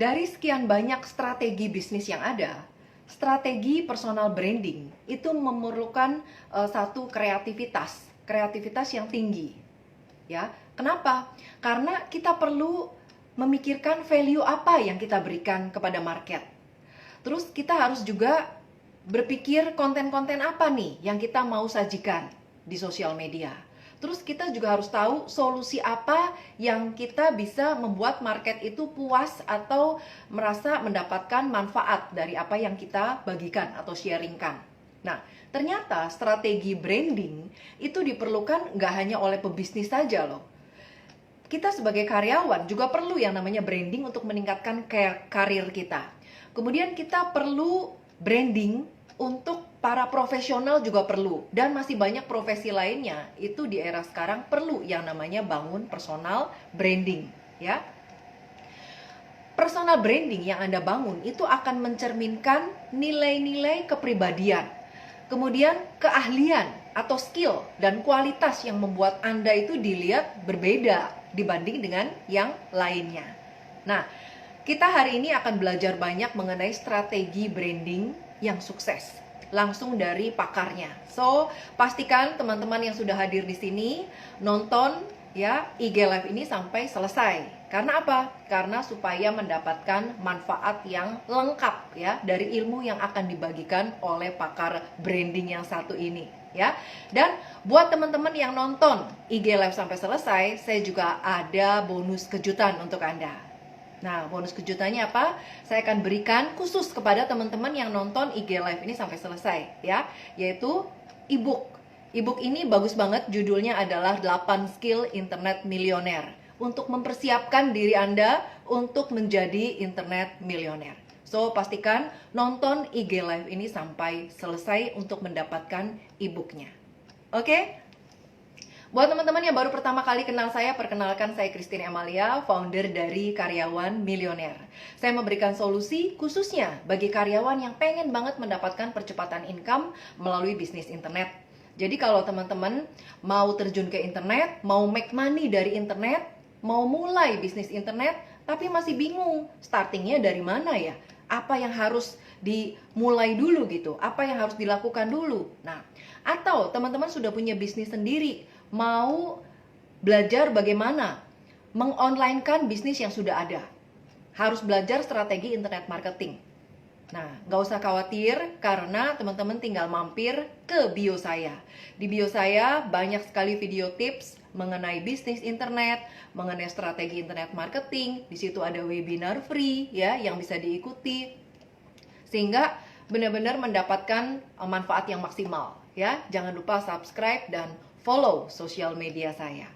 Dari sekian banyak strategi bisnis yang ada, strategi personal branding itu memerlukan satu kreativitas yang tinggi. Ya, kenapa? Karena kita perlu memikirkan value apa yang kita berikan kepada market. Terus kita harus juga berpikir konten-konten apa nih yang kita mau sajikan di sosial media. Terus kita juga harus tahu solusi apa yang kita bisa membuat market itu puas atau merasa mendapatkan manfaat dari apa yang kita bagikan atau sharingkan. Nah, ternyata strategi branding itu diperlukan nggak hanya oleh pebisnis saja loh. Kita sebagai karyawan juga perlu yang namanya branding untuk meningkatkan karir kita. Kemudian kita perlu branding untuk para profesional juga perlu. Dan masih banyak profesi lainnya itu di era sekarang perlu yang namanya bangun personal branding, ya. Personal branding yang Anda bangun itu akan mencerminkan nilai-nilai kepribadian, kemudian keahlian atau skill dan kualitas yang membuat Anda itu dilihat berbeda dibanding dengan yang lainnya. Nah, kita hari ini akan belajar banyak mengenai strategi branding yang sukses langsung dari pakarnya. So, pastikan teman-teman yang sudah hadir di sini nonton ya IG Live ini sampai selesai. Karena apa? Karena supaya mendapatkan manfaat yang lengkap ya dari ilmu yang akan dibagikan oleh pakar branding yang satu ini ya. Dan buat teman-teman yang nonton IG Live sampai selesai, saya juga ada bonus kejutan untuk Anda. Nah, bonus kejutannya apa? Saya akan berikan khusus kepada teman-teman yang nonton IG Live ini sampai selesai ya, yaitu e-book. E-book ini bagus banget, judulnya adalah 8 Skill Internet Milioner untuk mempersiapkan diri Anda untuk menjadi internet milioner. So, pastikan nonton IG Live ini sampai selesai untuk mendapatkan e-booknya. Oke? Buat teman-teman yang baru pertama kali kenal saya, perkenalkan saya Christine Amalia, founder dari Karyawan Milioner. Saya memberikan solusi khususnya bagi karyawan yang pengen banget mendapatkan percepatan income melalui bisnis internet. Jadi kalau teman-teman mau terjun ke internet, mau make money dari internet, mau mulai bisnis internet, tapi masih bingung startingnya dari mana ya? Apa yang harus dimulai dulu gitu? Apa yang harus dilakukan dulu? Nah, atau teman-teman sudah punya bisnis sendiri, mau belajar bagaimana mengonlinekan bisnis yang sudah ada. Harus belajar strategi internet marketing. Nah, nggak usah khawatir karena teman-teman tinggal mampir ke bio saya. Di bio saya banyak sekali video tips mengenai bisnis internet, mengenai strategi internet marketing. Di situ ada webinar free ya yang bisa diikuti. Sehingga benar-benar mendapatkan manfaat yang maksimal ya. Jangan lupa subscribe dan follow sosial media saya.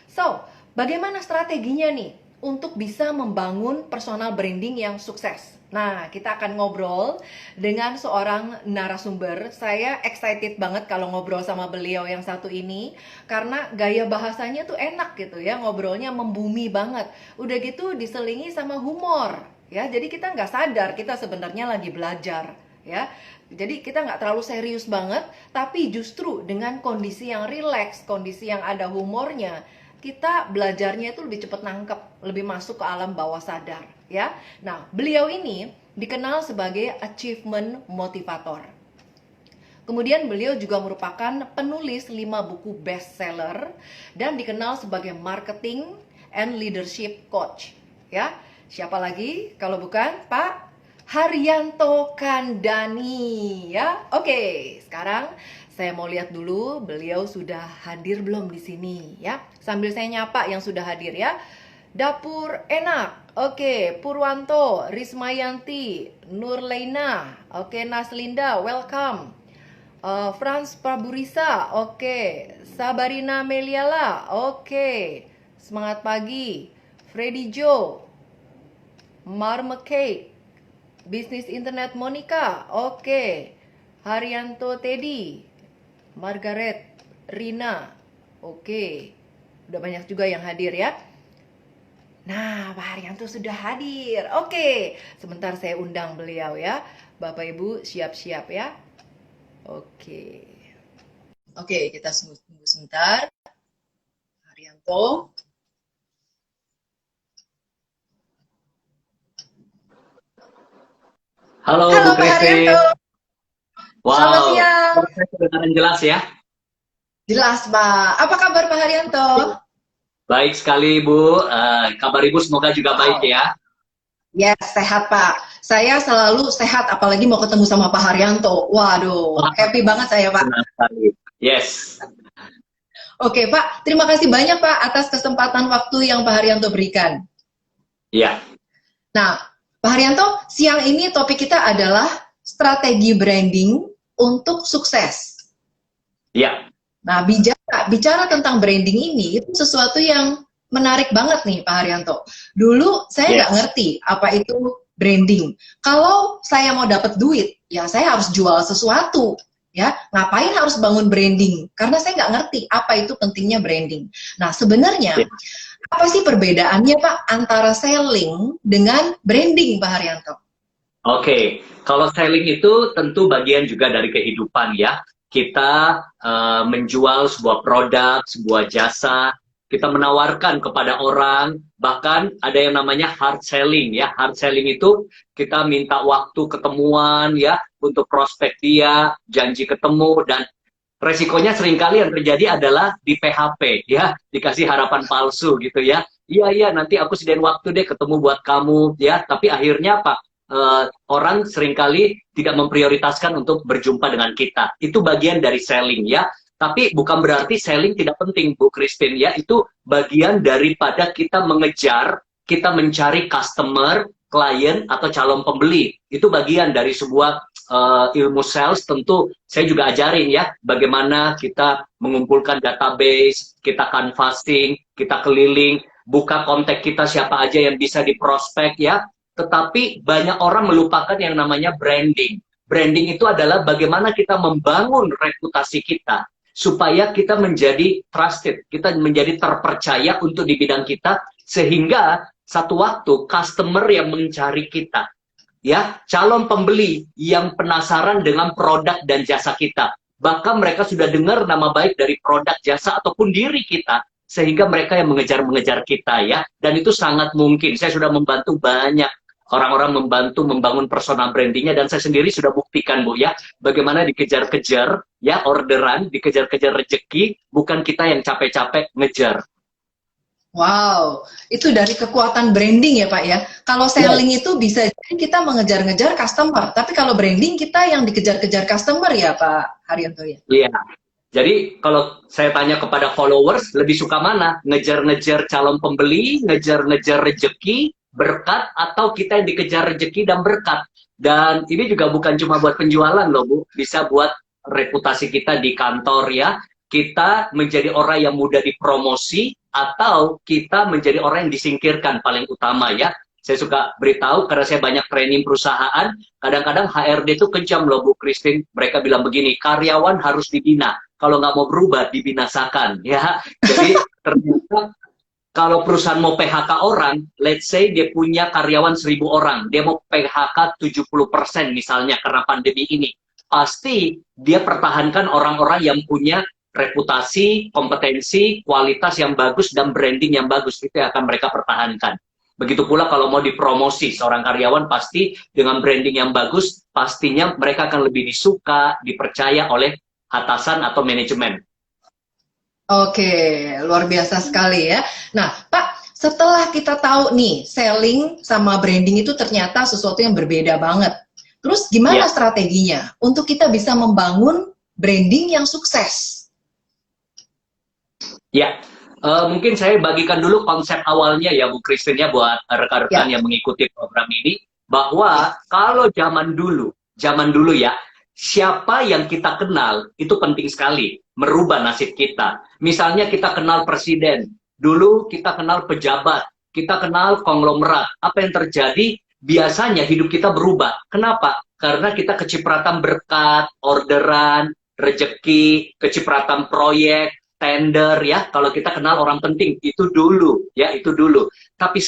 So, bagaimana strateginya nih untuk bisa membangun personal branding yang sukses? Nah, kita akan ngobrol dengan seorang narasumber. Saya excited banget kalau ngobrol sama beliau yang satu ini karena gaya bahasanya tuh enak gitu ya, ngobrolnya membumi banget. Udah gitu diselingi sama humor. Ya, jadi kita nggak sadar kita sebenarnya lagi belajar ya. Jadi kita nggak terlalu serius banget, tapi justru dengan kondisi yang rileks, kondisi yang ada humornya, kita belajarnya itu lebih cepat nangkep, lebih masuk ke alam bawah sadar ya. Nah, beliau ini dikenal sebagai achievement motivator. Kemudian beliau juga merupakan penulis 5 buku bestseller dan dikenal sebagai marketing and leadership coach ya. Siapa lagi kalau bukan Pak Haryanto Kandani ya. Oke, sekarang saya mau lihat dulu beliau sudah hadir belum di sini ya. Sambil saya nyapa yang sudah hadir ya. Dapur Enak. Oke, Purwanto, Rismayanti, Nurleina. Oke, Naslinda, welcome. Franz Praburisa. Oke, Sabarina Meliala. Oke. Semangat pagi. Freddy Joe. Marmecake. Bisnis Internet Monica, oke. Haryanto Teddy, Margaret, Rina, oke. Udah banyak juga yang hadir ya. Nah, Pak Haryanto sudah hadir. Oke, sebentar saya undang beliau ya. Bapak Ibu siap-siap ya. Oke. Oke, kita tunggu sebentar. Haryanto. Halo Bu Halo Pak Haryanto, Christine. selamat Wow, siang. suara saya kedengaran jelas ya. Jelas Pak, apa kabar Pak Haryanto? Baik sekali Bu. Kabar Ibu semoga juga baik Wow, ya. yes, sehat Pak. Saya selalu sehat, apalagi mau ketemu sama Pak Haryanto. Waduh, Wah, happy banget saya Pak. senang sekali. Yes. Oke Pak, terima kasih banyak Pak atas kesempatan waktu yang Pak Haryanto berikan. Ya, Nah, Pak Haryanto, siang ini topik kita adalah strategi branding untuk sukses. ya, Nah, bicara tentang branding ini itu sesuatu yang menarik banget nih Pak Haryanto. Dulu saya nggak yes. ngerti apa itu branding. Kalau saya mau dapat duit, ya saya harus jual sesuatu. Ya, ngapain harus bangun branding? Karena saya nggak ngerti apa itu pentingnya branding. Nah, sebenarnya Ya. apa sih perbedaannya Pak antara selling dengan branding Pak Haryanto? Oke, kalau selling itu tentu bagian juga dari kehidupan ya. Kita menjual sebuah produk, sebuah jasa, kita menawarkan kepada orang, bahkan ada yang namanya hard selling ya. Hard selling itu kita minta waktu ketemuan ya untuk prospek dia, janji ketemu dan resikonya seringkali yang terjadi adalah di PHP ya, dikasih harapan palsu gitu ya. Iya iya nanti aku sediain waktu deh ketemu buat kamu ya, tapi akhirnya apa? Orang seringkali tidak memprioritaskan untuk berjumpa dengan kita. Itu bagian dari selling ya. Tapi bukan berarti selling tidak penting, Bu Christine ya. Itu bagian daripada kita mengejar, kita mencari customer, klien atau calon pembeli. Itu bagian dari sebuah ilmu sales. Tentu saya juga ajarin ya bagaimana kita mengumpulkan database, kita canvassing, kita keliling, buka kontak kita siapa aja yang bisa diprospek ya. Tetapi banyak orang melupakan yang namanya branding. Branding itu adalah bagaimana kita membangun reputasi kita supaya kita menjadi trusted, kita menjadi terpercaya untuk di bidang kita sehingga satu waktu customer yang mencari kita ya, calon pembeli yang penasaran dengan produk dan jasa kita. Bahkan mereka sudah dengar nama baik dari produk, jasa, ataupun diri kita, sehingga mereka yang mengejar-mengejar kita ya. Dan itu sangat mungkin. Saya sudah membantu banyak orang-orang membantu membangun personal brandingnya dan saya sendiri sudah buktikan Bu ya bagaimana dikejar-kejar ya orderan dikejar-kejar rezeki bukan kita yang capek-capek ngejar. Wow, itu dari kekuatan branding ya Pak ya. Kalau selling Yes. itu bisa jadi kita mengejar-ngejar customer, tapi kalau branding kita yang dikejar-kejar customer ya Pak Haryanto ya. Iya. Jadi kalau saya tanya kepada followers, lebih suka mana? Ngejar-ngejar calon pembeli, ngejar-ngejar rejeki, berkat, atau kita yang dikejar rejeki dan berkat? Dan ini juga bukan cuma buat penjualan loh Bu, bisa buat reputasi kita di kantor ya. Kita menjadi orang yang mudah dipromosi, atau kita menjadi orang yang disingkirkan paling utama ya. Saya suka beritahu karena saya banyak training perusahaan, kadang-kadang HRD itu kejam loh Bu Christine. Mereka bilang begini, karyawan harus dibina kalau nggak mau berubah dibinasakan ya. Jadi ternyata kalau perusahaan mau PHK orang, let's say dia punya karyawan 1.000 orang, dia mau PHK 70% misalnya karena pandemi ini, pasti dia pertahankan orang-orang yang punya reputasi, kompetensi, kualitas yang bagus dan branding yang bagus itu yang akan mereka pertahankan. Begitu pula kalau mau dipromosi seorang karyawan pasti dengan branding yang bagus, pastinya mereka akan lebih disuka, dipercaya oleh atasan atau manajemen. Oke, luar biasa sekali ya. Nah, Pak, setelah kita tahu nih selling sama branding itu ternyata sesuatu yang berbeda banget. Terus gimana Ya, strateginya untuk kita bisa membangun branding yang sukses? ya. Mungkin saya bagikan dulu konsep awalnya ya Bu Christine ya buat rekan-rekan Ya, yang mengikuti program ini ya. bahwa kalau zaman dulu ya, siapa yang kita kenal itu penting sekali merubah nasib kita. Misalnya kita kenal presiden, dulu kita kenal pejabat, kita kenal konglomerat. Apa yang terjadi? Biasanya hidup kita berubah. Kenapa? Karena kita kecipratan berkat, orderan, rezeki, kecipratan proyek, tender ya, kalau kita kenal orang penting itu dulu ya, itu dulu. Tapi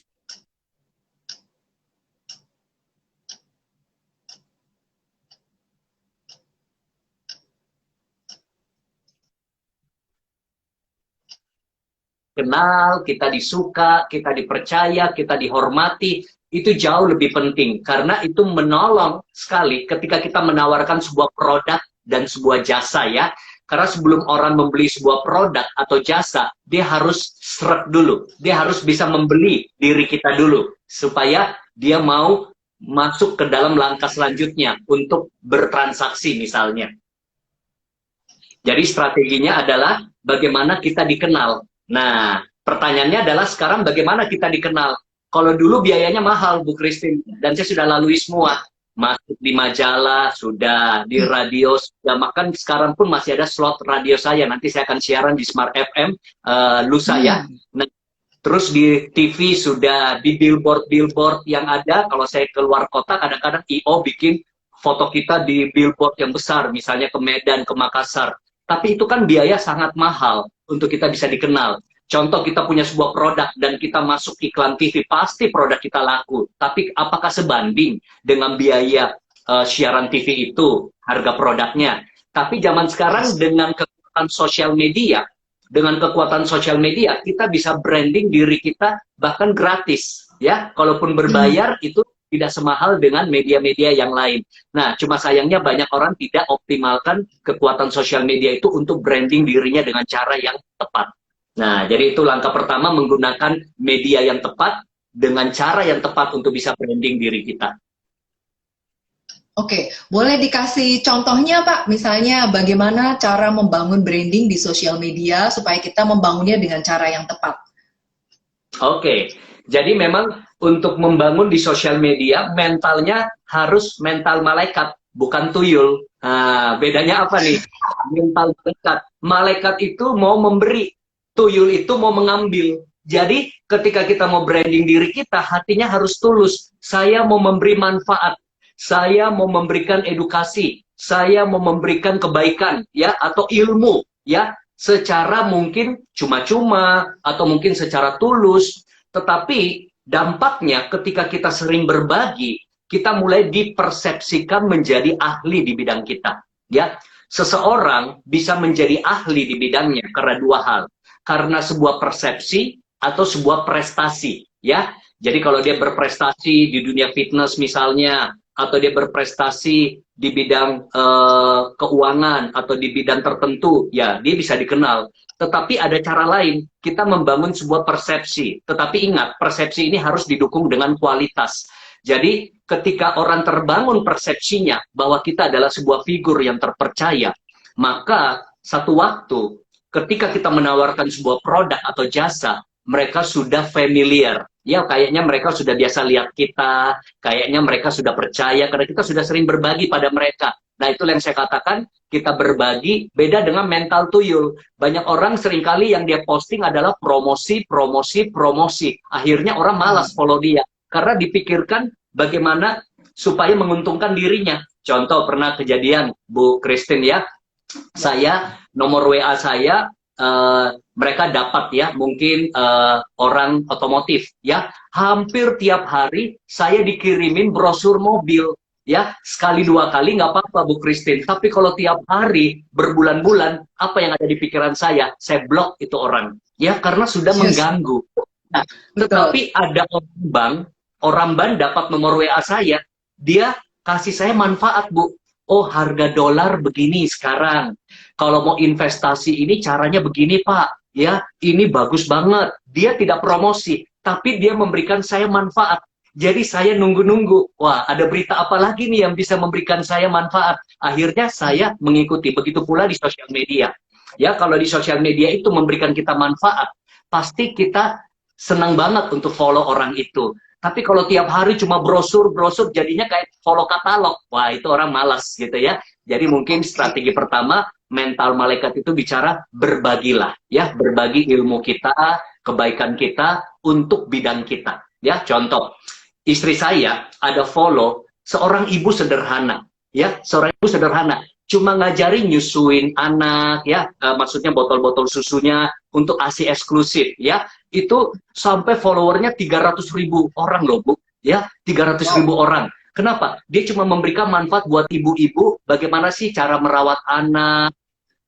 kenal, kita disuka, kita dipercaya, kita dihormati, itu jauh lebih penting karena itu menolong sekali ketika kita menawarkan sebuah produk dan sebuah jasa ya. Karena sebelum orang membeli sebuah produk atau jasa, dia harus seret dulu. Dia harus bisa membeli diri kita dulu supaya dia mau masuk ke dalam langkah selanjutnya untuk bertransaksi misalnya. Jadi strateginya adalah bagaimana kita dikenal. Nah, pertanyaannya adalah sekarang bagaimana kita dikenal? Kalau dulu biayanya mahal, Bu Christine, dan saya sudah lalui semua. Masuk di majalah, sudah di radio, sudah, makan sekarang pun masih ada slot radio saya. Nanti saya akan siaran di Smart FM lusa ya. Nah, terus di TV sudah, di billboard yang ada. Kalau saya keluar kota, kadang-kadang IO bikin foto kita di billboard yang besar, misalnya ke Medan, ke Makassar. Tapi itu kan biaya sangat mahal untuk kita bisa dikenal. Contoh kita punya sebuah produk dan kita masuk iklan TV, pasti produk kita laku. Tapi apakah sebanding dengan biaya siaran TV itu, harga produknya? Tapi zaman sekarang dengan kekuatan sosial media, kita bisa branding diri kita bahkan gratis. Ya, kalaupun berbayar itu tidak semahal dengan media-media yang lain. Nah, cuma sayangnya banyak orang tidak optimalkan kekuatan sosial media itu untuk branding dirinya dengan cara yang tepat. Nah, jadi itu langkah pertama, menggunakan media yang tepat dengan cara yang tepat untuk bisa branding diri kita. Oke, boleh dikasih contohnya Pak? Misalnya bagaimana cara membangun branding di sosial media supaya kita membangunnya dengan cara yang tepat? Oke, jadi memang untuk membangun di sosial media, mentalnya harus mental malaikat, bukan tuyul. Nah, bedanya apa nih? Mental malaikat. Malaikat itu mau memberi, tuyul itu mau mengambil. Jadi ketika kita mau branding diri kita, hatinya harus tulus. Saya mau memberi manfaat, saya mau memberikan edukasi, saya mau memberikan kebaikan, ya, atau ilmu, ya, secara mungkin cuma-cuma atau mungkin secara tulus. Tetapi dampaknya ketika kita sering berbagi, kita mulai dipersepsikan menjadi ahli di bidang kita, ya. Seseorang bisa menjadi ahli di bidangnya karena dua hal. Karena sebuah persepsi atau sebuah prestasi, ya. Jadi kalau dia berprestasi di dunia fitness misalnya, atau dia berprestasi di bidang keuangan atau di bidang tertentu, ya dia bisa dikenal. Tetapi ada cara lain, kita membangun sebuah persepsi. Tetapi ingat, persepsi ini harus didukung dengan kualitas. Jadi ketika orang terbangun persepsinya bahwa kita adalah sebuah figur yang terpercaya, maka satu waktu ketika kita menawarkan sebuah produk atau jasa, mereka sudah familiar. Ya, kayaknya mereka sudah biasa lihat kita, kayaknya mereka sudah percaya, karena kita sudah sering berbagi pada mereka. Nah, itu yang saya katakan, kita berbagi, beda dengan mental tuyul. Banyak orang seringkali yang dia posting adalah promosi, promosi, promosi. Akhirnya orang malas follow dia, karena dipikirkan bagaimana supaya menguntungkan dirinya. Contoh, pernah kejadian, Bu Christine ya, saya, nomor WA saya, mereka dapat ya, mungkin orang otomotif ya, hampir tiap hari saya dikirimin brosur mobil ya, sekali dua kali nggak apa-apa Bu Christine, tapi kalau tiap hari berbulan-bulan, apa yang ada di pikiran saya blok itu orang ya, karena sudah mengganggu. Nah, tetapi ada orang bank dapat nomor WA saya, dia kasih saya manfaat Bu. Oh, harga dolar begini sekarang. Kalau mau investasi ini caranya begini Pak. Ya, ini bagus banget. Dia tidak promosi, tapi dia memberikan saya manfaat. Jadi saya nunggu-nunggu. Wah, ada berita apa lagi nih yang bisa memberikan saya manfaat? Akhirnya saya mengikuti. Begitu pula di sosial media. Ya, kalau di sosial media itu memberikan kita manfaat, pasti kita senang banget untuk follow orang itu. Tapi kalau tiap hari cuma brosur jadinya kayak follow katalog. Wah, itu orang malas gitu ya. Jadi mungkin strategi pertama, mental malaikat itu bicara berbagilah. Ya, berbagi ilmu kita, kebaikan kita untuk bidang kita. Ya, contoh, istri saya ada follow seorang ibu sederhana. Ya, seorang ibu sederhana. Cuma ngajarin nyusuin anak, ya, maksudnya botol-botol susunya untuk ASI eksklusif, ya. Itu sampai followernya 300.000 orang loh Bu, ya, 300.000 orang. Kenapa? Dia cuma memberikan manfaat buat ibu-ibu, bagaimana sih cara merawat anak,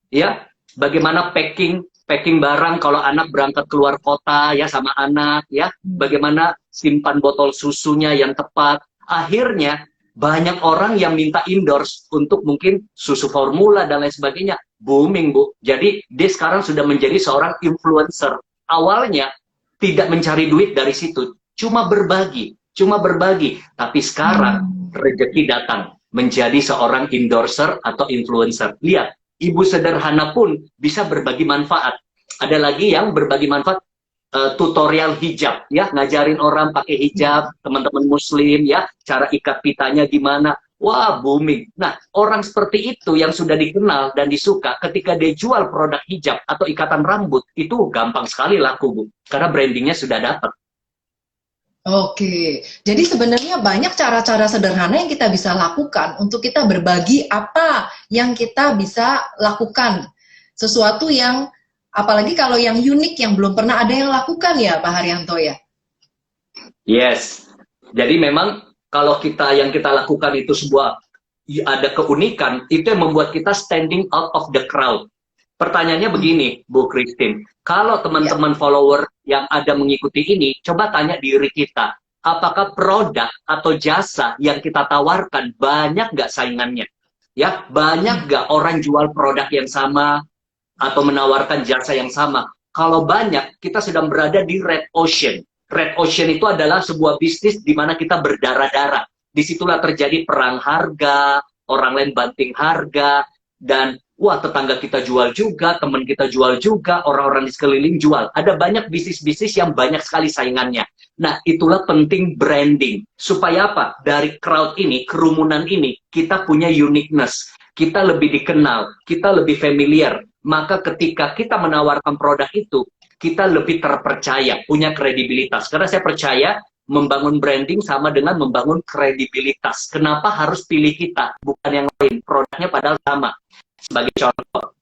ya, bagaimana packing packing barang kalau anak berangkat keluar kota ya sama anak ya, bagaimana simpan botol susunya yang tepat. Akhirnya banyak orang yang minta endorse untuk mungkin susu formula dan lain sebagainya. Booming, Bu. Jadi dia sekarang sudah menjadi seorang influencer. Awalnya tidak mencari duit dari situ, cuma berbagi, cuma berbagi. Tapi sekarang rezeki datang menjadi seorang endorser atau influencer. Lihat, ibu sederhana pun bisa berbagi manfaat. Ada lagi yang berbagi manfaat, tutorial hijab, ya, ngajarin orang pakai hijab, teman-teman muslim, ya, cara ikat pitanya gimana. Wah, booming. Nah, orang seperti itu yang sudah dikenal dan disuka, ketika dia jual produk hijab atau ikatan rambut, itu gampang sekali laku, Bu. Karena brandingnya sudah dapat. Oke, jadi sebenarnya banyak cara-cara sederhana yang kita bisa lakukan untuk kita berbagi apa yang kita bisa lakukan. Sesuatu yang, apalagi kalau yang unik, yang belum pernah ada yang lakukan ya Pak Haryanto ya? Yes, jadi memang kalau yang kita lakukan itu sebuah, ada keunikan, itu yang membuat kita standing out of the crowd. Pertanyaannya begini, Bu Christine, kalau teman-teman follower yang ada mengikuti ini, coba tanya diri kita, apakah produk atau jasa yang kita tawarkan banyak nggak saingannya? Ya, banyak nggak orang jual produk yang sama atau menawarkan jasa yang sama? Kalau banyak, kita sedang berada di red ocean. Red ocean itu adalah sebuah bisnis di mana kita berdarah-darah. Disitulah terjadi perang harga, orang lain banting harga, dan wah, tetangga kita jual juga, teman kita jual juga, orang-orang di sekeliling jual. Ada banyak bisnis-bisnis yang banyak sekali saingannya. Nah, itulah penting branding. Supaya apa? Dari crowd ini, kerumunan ini, kita punya uniqueness. Kita lebih dikenal, kita lebih familiar. Maka ketika kita menawarkan produk itu, kita lebih terpercaya, punya kredibilitas. Karena saya percaya membangun branding sama dengan membangun kredibilitas. Kenapa harus pilih kita, bukan yang lain? Produknya padahal sama. Sebagai contoh,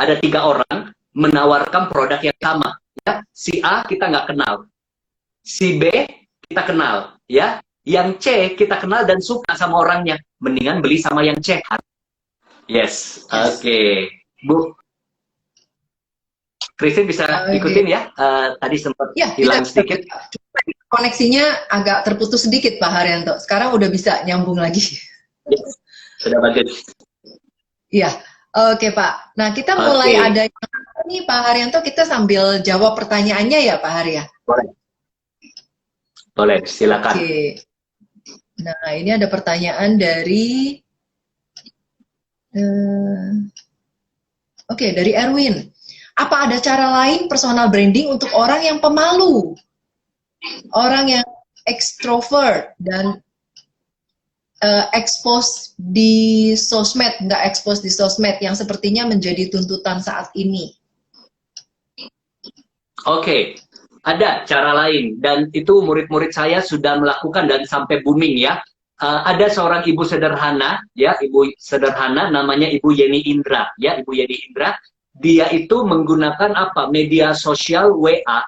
ada 3 orang menawarkan produk yang sama. Ya, si A kita nggak kenal, si B kita kenal, ya. Yang C kita kenal dan suka sama orangnya. Mendingan beli sama yang C. Yes, oke. Bu Christine bisa ikutin ya? Tadi sempat hilang sedikit. Koneksinya agak terputus sedikit Pak Haryanto. Sekarang udah bisa nyambung lagi. Yes, sudah bagus. Iya, oke Pak. Nah, kita mulai ada ini Pak Haryanto, kita sambil jawab pertanyaannya ya Pak Harya. Boleh, silakan. Oke. Nah, ini ada pertanyaan dari dari Erwin. Apa ada cara lain personal branding untuk orang yang pemalu? Orang yang extrovert dan expose di sosmed, nggak expose di sosmed, yang sepertinya menjadi tuntutan saat ini. Oke, ada cara lain, dan itu murid-murid saya sudah melakukan dan sampai booming ya. Ada seorang ibu sederhana, ya, ibu sederhana namanya Ibu Yeni Indra, ya, Ibu Yeni Indra. Dia itu menggunakan apa? Media sosial WA.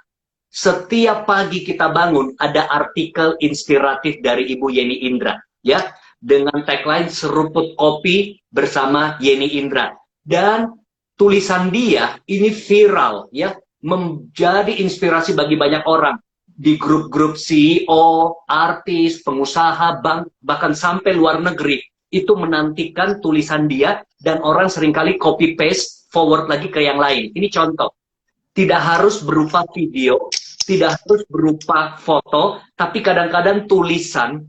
Setiap pagi kita bangun ada artikel inspiratif dari Ibu Yeni Indra, ya, dengan tagline seruput kopi bersama Yeni Indra. Dan tulisan dia ini viral, ya, menjadi inspirasi bagi banyak orang. Di grup-grup CEO, artis, pengusaha, bank, bahkan sampai luar negeri, itu menantikan tulisan dia, dan orang seringkali copy-paste, forward lagi ke yang lain. Ini contoh. Tidak harus berupa video, tidak harus berupa foto, tapi kadang-kadang tulisan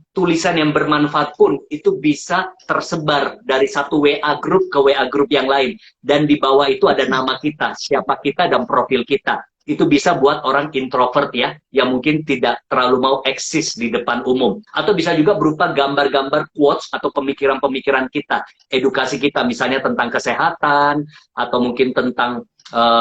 yang bermanfaat pun itu bisa tersebar dari satu WA group ke WA group yang lain. Dan di bawah itu ada nama kita, siapa kita, dan profil kita. Itu bisa buat orang introvert ya, yang mungkin tidak terlalu mau eksis di depan umum. Atau bisa juga berupa gambar-gambar quotes atau pemikiran-pemikiran kita, edukasi kita, misalnya tentang kesehatan, atau mungkin tentang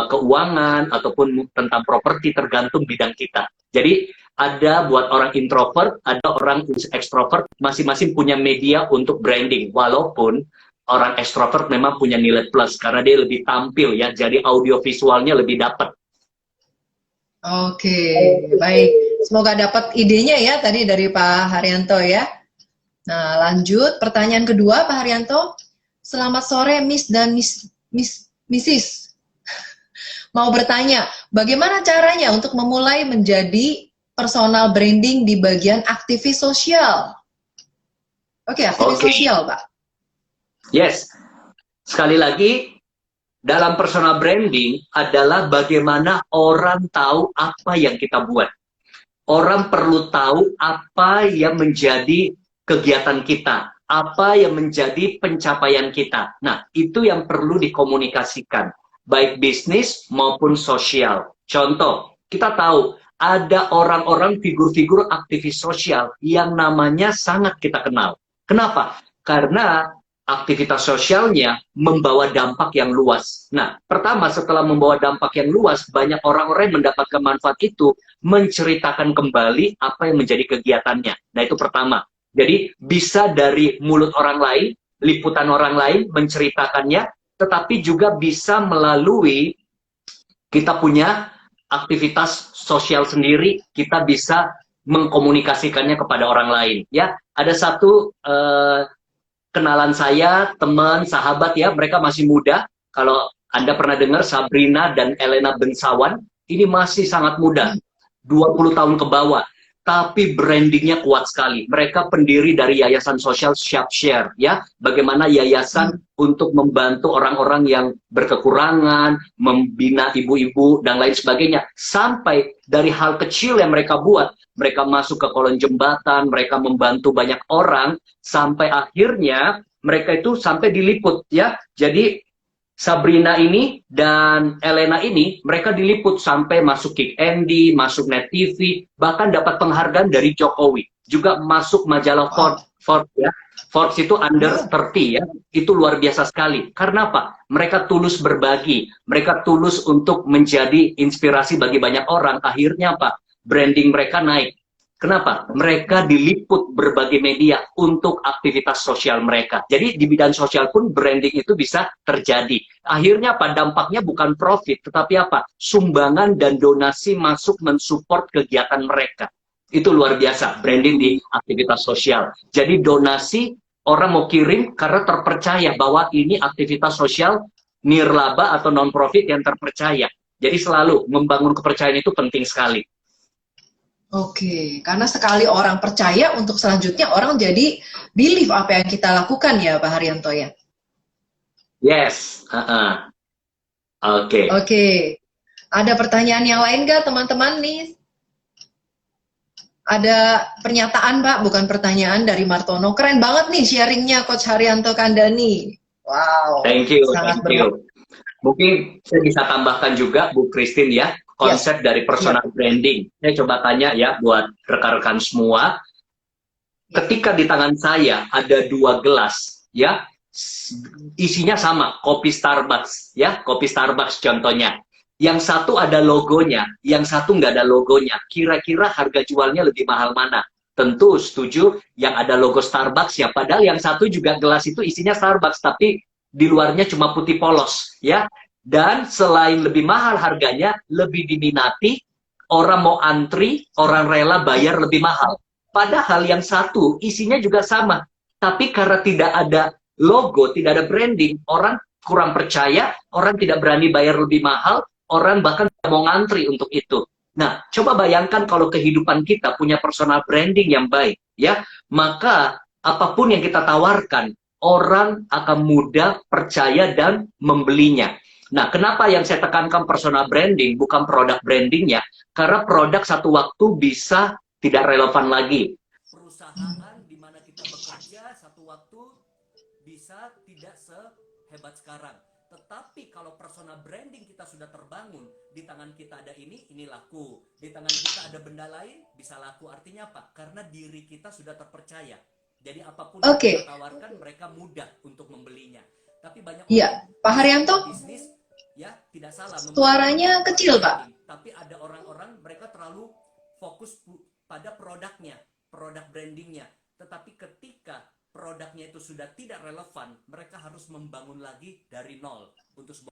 keuangan, ataupun tentang properti, tergantung bidang kita. Jadi ada buat orang introvert, ada orang extrovert, masing-masing punya media untuk branding. Walaupun orang extrovert memang punya nilai plus, karena dia lebih tampil ya, jadi audio visualnya lebih dapat. Oke, baik. Semoga dapat idenya ya tadi dari Pak Haryanto ya. Nah, lanjut pertanyaan kedua Pak Haryanto. Selamat sore Miss dan Mrs. mau bertanya, bagaimana caranya untuk memulai menjadi personal branding di bagian aktivis sosial? Oke, aktivis Oke, sosial, Pak. yes. Sekali lagi, dalam personal branding adalah bagaimana orang tahu apa yang kita buat. Orang perlu tahu apa yang menjadi kegiatan kita, apa yang menjadi pencapaian kita. Nah, itu yang perlu dikomunikasikan, baik bisnis maupun sosial. Contoh, kita tahu ada orang-orang figur-figur aktivis sosial yang namanya sangat kita kenal. Kenapa? Karena aktivitas sosialnya membawa dampak yang luas. Nah, pertama setelah membawa dampak yang luas, banyak orang-orang yang mendapatkan manfaat itu menceritakan kembali apa yang menjadi kegiatannya. Nah, itu pertama. Jadi, bisa dari mulut orang lain, liputan orang lain menceritakannya, tetapi juga bisa melalui kita punya aktivitas sosial sendiri, kita bisa mengkomunikasikannya kepada orang lain. Ya, ada satu kenalan saya, teman, sahabat ya, mereka masih muda. Kalau Anda pernah dengar Sabrina dan Elena Bensawan, ini masih sangat muda, 20 tahun ke bawah. Tapi brandingnya kuat sekali. Mereka pendiri dari yayasan sosial ShopShare, ya. Bagaimana yayasan untuk membantu orang-orang yang berkekurangan, membina ibu-ibu dan lain sebagainya. Sampai dari hal kecil yang mereka buat, mereka masuk ke kolong jembatan, mereka membantu banyak orang, sampai akhirnya mereka itu sampai diliput, ya. Jadi Sabrina ini dan Elena ini, mereka diliput sampai masuk Kick Andy, masuk Net TV, bahkan dapat penghargaan dari Jokowi. Juga masuk majalah Forbes ya. Forbes itu under 30 ya. Itu luar biasa sekali. Karena apa? Mereka tulus berbagi. Mereka tulus untuk menjadi inspirasi bagi banyak orang. Akhirnya apa? Branding mereka naik. Kenapa? Mereka diliput berbagai media untuk aktivitas sosial mereka. Jadi di bidang sosial pun branding itu bisa terjadi. Akhirnya apa? Dampaknya bukan profit, tetapi apa? Sumbangan dan donasi masuk mensupport kegiatan mereka. Itu luar biasa, branding di aktivitas sosial. Jadi donasi orang mau kirim karena terpercaya bahwa ini aktivitas sosial nirlaba atau non-profit yang terpercaya. Jadi selalu membangun kepercayaan itu penting sekali. Oke, karena sekali orang percaya, untuk selanjutnya orang jadi believe apa yang kita lakukan ya, Pak Haryanto ya? Yes. Oke. Oke. Ada pertanyaan yang lain nggak teman-teman nih? Ada pernyataan Pak, bukan pertanyaan dari Martono. Keren banget nih sharingnya Coach Haryanto Kandhani. Wow. Thank you, sangat thank you. Mungkin saya bisa tambahkan juga Bu Christine ya, konsep dari personal branding. Saya coba tanya ya buat rekan-rekan semua. Ketika di tangan saya ada 2 gelas ya, isinya sama, kopi Starbucks ya, kopi Starbucks contohnya. Yang satu ada logonya, yang satu nggak ada logonya. Kira-kira harga jualnya lebih mahal mana? Tentu setuju yang ada logo Starbucks ya, padahal yang satu juga gelas itu isinya Starbucks, tapi di luarnya cuma putih polos ya. Dan selain lebih mahal harganya, lebih diminati, orang mau antri, orang rela bayar lebih mahal. Padahal yang satu isinya juga sama, tapi karena tidak ada logo, tidak ada branding, orang kurang percaya, orang tidak berani bayar lebih mahal, orang bahkan tidak mau ngantri untuk itu. Nah, coba bayangkan kalau kehidupan kita punya personal branding yang baik, ya, maka apapun yang kita tawarkan, orang akan mudah percaya dan membelinya. Nah, kenapa yang saya tekankan personal branding, bukan produk brandingnya? Karena produk satu waktu bisa tidak relevan lagi. Perusahaan di mana kita bekerja satu waktu bisa tidak sehebat sekarang. Tetapi kalau personal branding kita sudah terbangun, di tangan kita ada ini laku. Di tangan kita ada benda lain, bisa laku. Artinya apa? Karena diri kita sudah terpercaya. Jadi apapun yang kita tawarkan, mereka mudah untuk membelinya. Tapi banyak orang, Pak Haryanto, bisnis, ya tidak salah. Suaranya kecil, Pak. Tapi ada orang-orang, mereka terlalu fokus pada produknya, produk brandingnya. Tetapi ketika produknya itu sudah tidak relevan, mereka harus membangun lagi dari nol untuk sebuah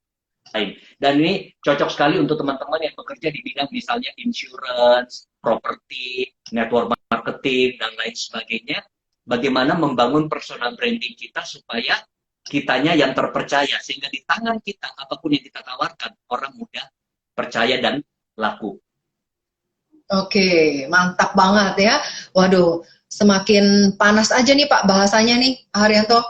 lain. Dan ini cocok sekali untuk teman-teman yang bekerja di bidang misalnya insurance, properti, network marketing, dan lain sebagainya. Bagaimana membangun personal branding kita supaya kitanya yang terpercaya, sehingga di tangan kita apapun yang kita tawarkan, orang mudah percaya dan laku. Oke, mantap banget ya. Waduh, semakin panas aja nih Pak bahasanya nih, Pak Haryanto.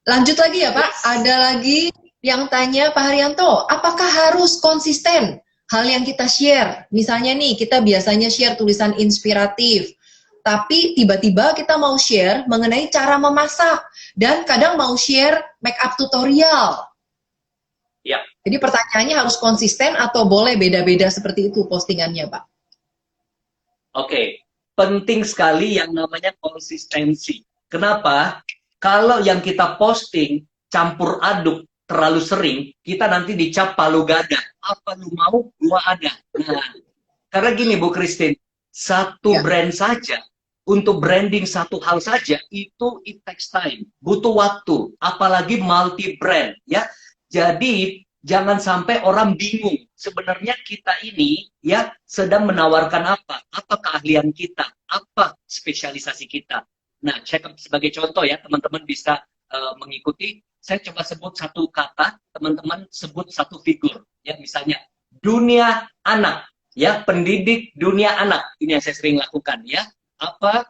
Lanjut lagi ya Pak, Yes. ada lagi yang tanya Pak Haryanto, apakah harus konsisten hal yang kita share? Misalnya nih, kita biasanya share tulisan inspiratif, tapi tiba-tiba kita mau share mengenai cara memasak, dan kadang mau share make up tutorial. Ya. Jadi pertanyaannya harus konsisten atau boleh beda-beda seperti itu postingannya Pak? Oke, penting sekali yang namanya konsistensi. Kenapa? Kalau yang kita posting campur aduk terlalu sering, kita nanti dicap palu gada. Apa lu mau, gua ada. Nah, karena gini Bu Christine, satu Ya. brand saja, untuk branding satu hal saja, itu it takes time, butuh waktu, apalagi multi brand, ya. Jadi jangan sampai orang bingung. Sebenarnya kita ini ya sedang menawarkan apa keahlian kita, apa spesialisasi kita. Nah, saya sebagai contoh ya, teman-teman bisa mengikuti. Saya coba sebut satu kata, teman-teman sebut satu figur. Ya, misalnya dunia anak, ya pendidik dunia anak. Ini yang saya sering lakukan ya. Apa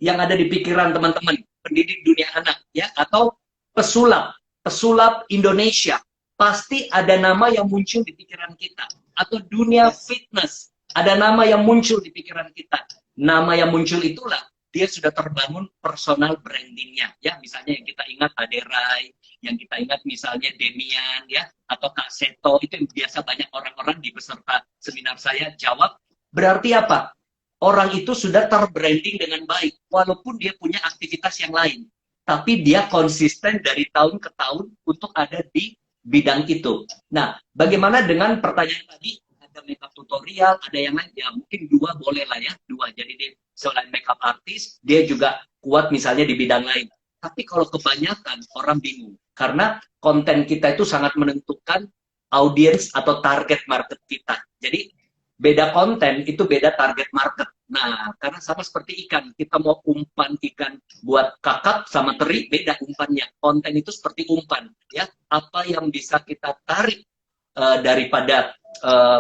yang ada di pikiran teman-teman? Pendidik dunia anak, ya, atau pesulap, pesulap Indonesia. Pasti ada nama yang muncul di pikiran kita. Atau dunia fitness, ada nama yang muncul di pikiran kita. Nama yang muncul itulah dia sudah terbangun personal brandingnya, ya. Misalnya yang kita ingat Aderai, yang kita ingat misalnya Demian, ya, atau Kak Seto, itu yang biasa banyak orang-orang di peserta seminar saya jawab. Berarti apa? Orang itu sudah terbranding dengan baik, walaupun dia punya aktivitas yang lain, tapi dia konsisten dari tahun ke tahun untuk ada di bidang itu. Nah, bagaimana dengan pertanyaan tadi? Ada makeup tutorial, ada yang lain, ya mungkin dua boleh lah ya, dua. Jadi dia selain makeup artis, dia juga kuat misalnya di bidang lain. Tapi kalau kebanyakan, orang bingung. Karena konten kita itu sangat menentukan audiens atau target market kita. Jadi, beda konten itu beda target market. Nah, karena sama seperti ikan, kita mau umpan ikan buat kakap sama teri, beda umpannya. Konten itu seperti umpan, ya. Apa yang bisa kita tarik daripada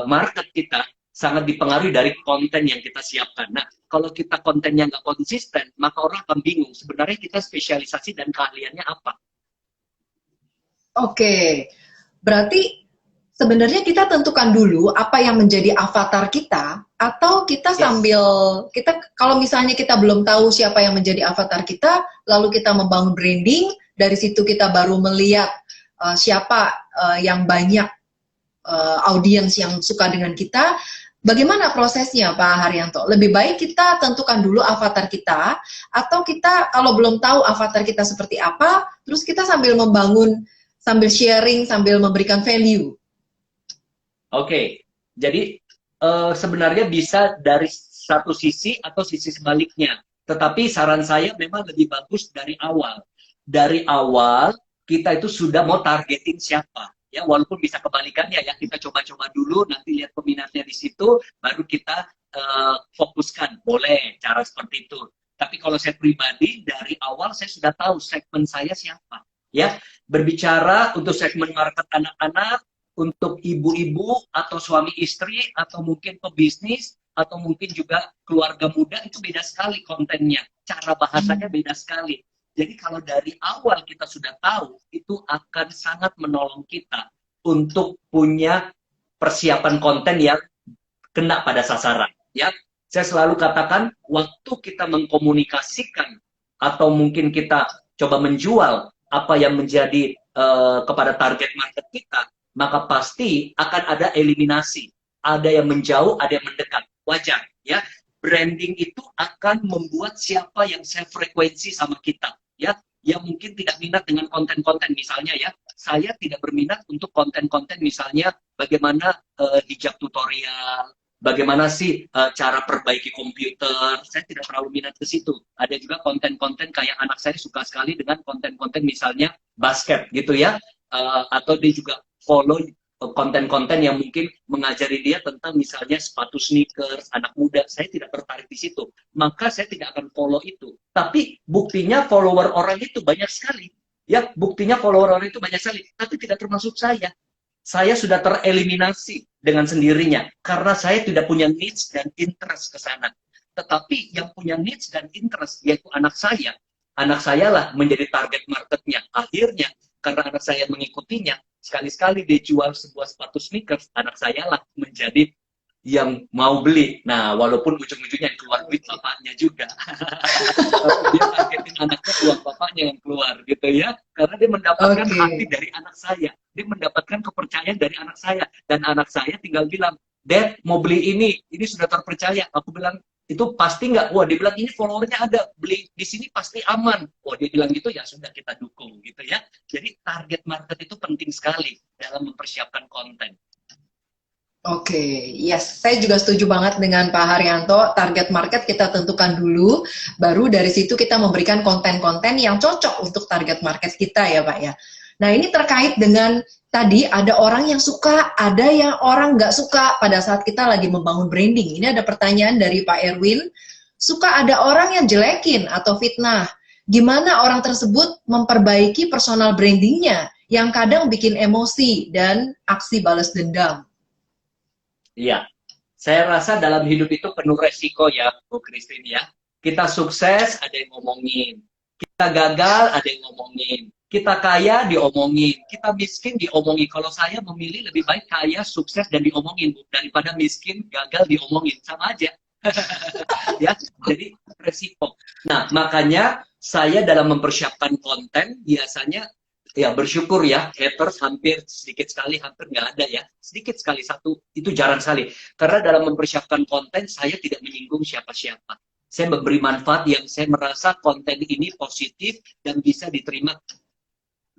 market kita sangat dipengaruhi dari konten yang kita siapkan. Nah, kalau kita kontennya nggak konsisten, maka orang akan bingung. Sebenarnya kita spesialisasi dan keahliannya apa? Oke, berarti sebenarnya kita tentukan dulu apa yang menjadi avatar kita, atau kita sambil kita kalau misalnya kita belum tahu siapa yang menjadi avatar kita, lalu kita membangun branding, dari situ kita baru melihat siapa yang banyak audiens yang suka dengan kita. Bagaimana prosesnya Pak Haryanto? Lebih baik kita tentukan dulu avatar kita, atau kita kalau belum tahu avatar kita seperti apa, terus kita sambil membangun, sambil sharing, sambil memberikan value. Oke, jadi sebenarnya bisa dari satu sisi atau sisi sebaliknya. Tetapi saran saya memang lebih bagus dari awal. Dari awal kita itu sudah mau targetin siapa. Ya, walaupun bisa kebalikannya ya, kita coba-coba dulu, nanti lihat peminatnya di situ, baru kita fokuskan. Boleh cara seperti itu. Tapi kalau saya pribadi dari awal saya sudah tahu segmen saya siapa. Ya, berbicara untuk segmen market anak-anak, untuk ibu-ibu atau suami istri atau mungkin pebisnis atau mungkin juga keluarga muda, itu beda sekali kontennya, cara bahasanya beda sekali. Jadi kalau dari awal kita sudah tahu, itu akan sangat menolong kita untuk punya persiapan konten yang kena pada sasaran. Ya, saya selalu katakan waktu kita mengkomunikasikan atau mungkin kita coba menjual apa yang menjadi kepada target market kita, maka pasti akan ada eliminasi. Ada yang menjauh, ada yang mendekat. Wajar, ya. Branding itu akan membuat siapa yang sefrekuensi sama kita, ya. Yang mungkin tidak minat dengan konten-konten, misalnya ya. Saya tidak berminat untuk konten-konten misalnya bagaimana hijab tutorial, bagaimana sih cara perbaiki komputer. Saya tidak terlalu minat ke situ. Ada juga konten-konten kayak anak saya suka sekali dengan konten-konten misalnya basket gitu ya. Atau dia juga follow konten-konten yang mungkin mengajari dia tentang misalnya sepatu sneakers, anak muda. Saya tidak tertarik di situ. Maka saya tidak akan follow itu. Tapi buktinya follower orang itu banyak sekali. Ya, buktinya follower orang itu banyak sekali. Tapi tidak termasuk saya. saya sudah tereliminasi dengan sendirinya karena saya tidak punya needs dan interest ke sana. Tetapi yang punya needs dan interest yaitu anak saya lah menjadi target marketnya. Akhirnya karena anak saya mengikutinya, sekali-sekali dia jual sebuah sepatu sneakers, anak saya lah menjadi yang mau beli. Nah, walaupun ujung-ujungnya yang keluar duit bapaknya juga. Tapi dia targetin anaknya, uang bapaknya yang keluar gitu ya. Karena dia mendapatkan hati dari anak saya. Dia mendapatkan kepercayaan dari anak saya. Dan anak saya tinggal bilang, Dad, mau beli ini sudah terpercaya. Aku bilang, itu pasti nggak? Wah, dia bilang, ini followernya ada. Beli di sini pasti aman. Wah, dia bilang gitu, ya sudah kita dukung gitu ya. Jadi target market itu penting sekali dalam mempersiapkan konten. Oke, yes, saya juga setuju banget dengan Pak Haryanto. Target market kita tentukan dulu, baru dari situ kita memberikan konten-konten yang cocok untuk target market kita ya Pak ya. Nah ini terkait dengan tadi ada orang yang suka, ada yang orang nggak suka pada saat kita lagi membangun branding. Ini ada pertanyaan dari Pak Erwin, suka ada orang yang jelekin atau fitnah. Gimana orang tersebut memperbaiki personal brandingnya yang kadang bikin emosi dan aksi balas dendam? Iya, saya rasa dalam hidup itu penuh resiko ya, Bu Christine ya. Kita sukses, ada yang ngomongin. Kita gagal, ada yang ngomongin. Kita kaya, diomongin. Kita miskin, diomongin. Kalau saya memilih lebih baik kaya, sukses, dan diomongin, Bu. Daripada miskin, gagal, diomongin. Sama aja. Ya, jadi resiko. Nah, makanya saya dalam mempersiapkan konten, biasanya ya bersyukur ya, haters hampir sedikit sekali, hampir nggak ada ya, sedikit sekali, satu, itu jarang sekali. Karena dalam mempersiapkan konten, saya tidak menyinggung siapa-siapa. Saya memberi manfaat yang saya merasa konten ini positif dan bisa diterima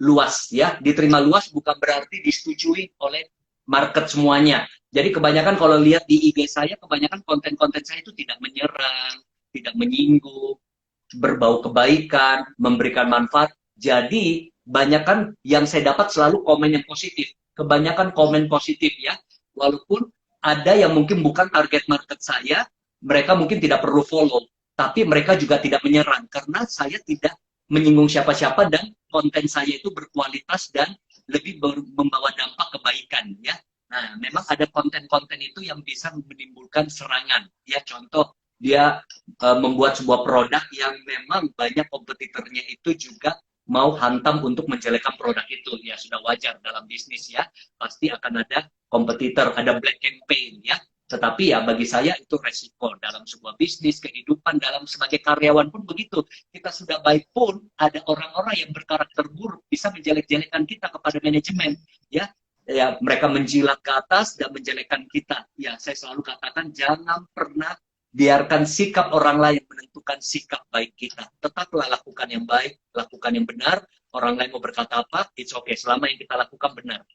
luas ya. Diterima luas bukan berarti disetujui oleh market semuanya. Jadi kebanyakan kalau lihat di IG saya, kebanyakan konten-konten saya itu tidak menyerang, tidak menyinggung, berbau kebaikan, memberikan manfaat. Jadi banyakan yang saya dapat selalu komen yang positif. Kebanyakan komen positif ya. Walaupun ada yang mungkin bukan target market saya, mereka mungkin tidak perlu follow. Tapi mereka juga tidak menyerang. Karena saya tidak menyinggung siapa-siapa dan konten saya itu berkualitas dan lebih membawa dampak kebaikan ya. Nah, memang ada konten-konten itu yang bisa menimbulkan serangan. Ya, contoh dia membuat sebuah produk yang memang banyak kompetitornya itu juga mau hantam untuk menjelekkan produk itu, ya sudah wajar dalam bisnis ya, pasti akan ada kompetitor, ada black campaign ya. Tetapi ya bagi saya itu resiko dalam sebuah bisnis, kehidupan, dalam sebagai karyawan pun begitu. Kita sudah baik pun ada orang-orang yang berkarakter buruk bisa menjelek-jelekan kita kepada manajemen ya. Ya mereka menjilat ke atas dan menjelekkan kita. Ya saya selalu katakan jangan pernah biarkan sikap orang lain menentukan sikap baik kita. Tetaplah lakukan yang baik, lakukan yang benar. Orang lain mau berkata apa, it's okay. Selama yang kita lakukan benar.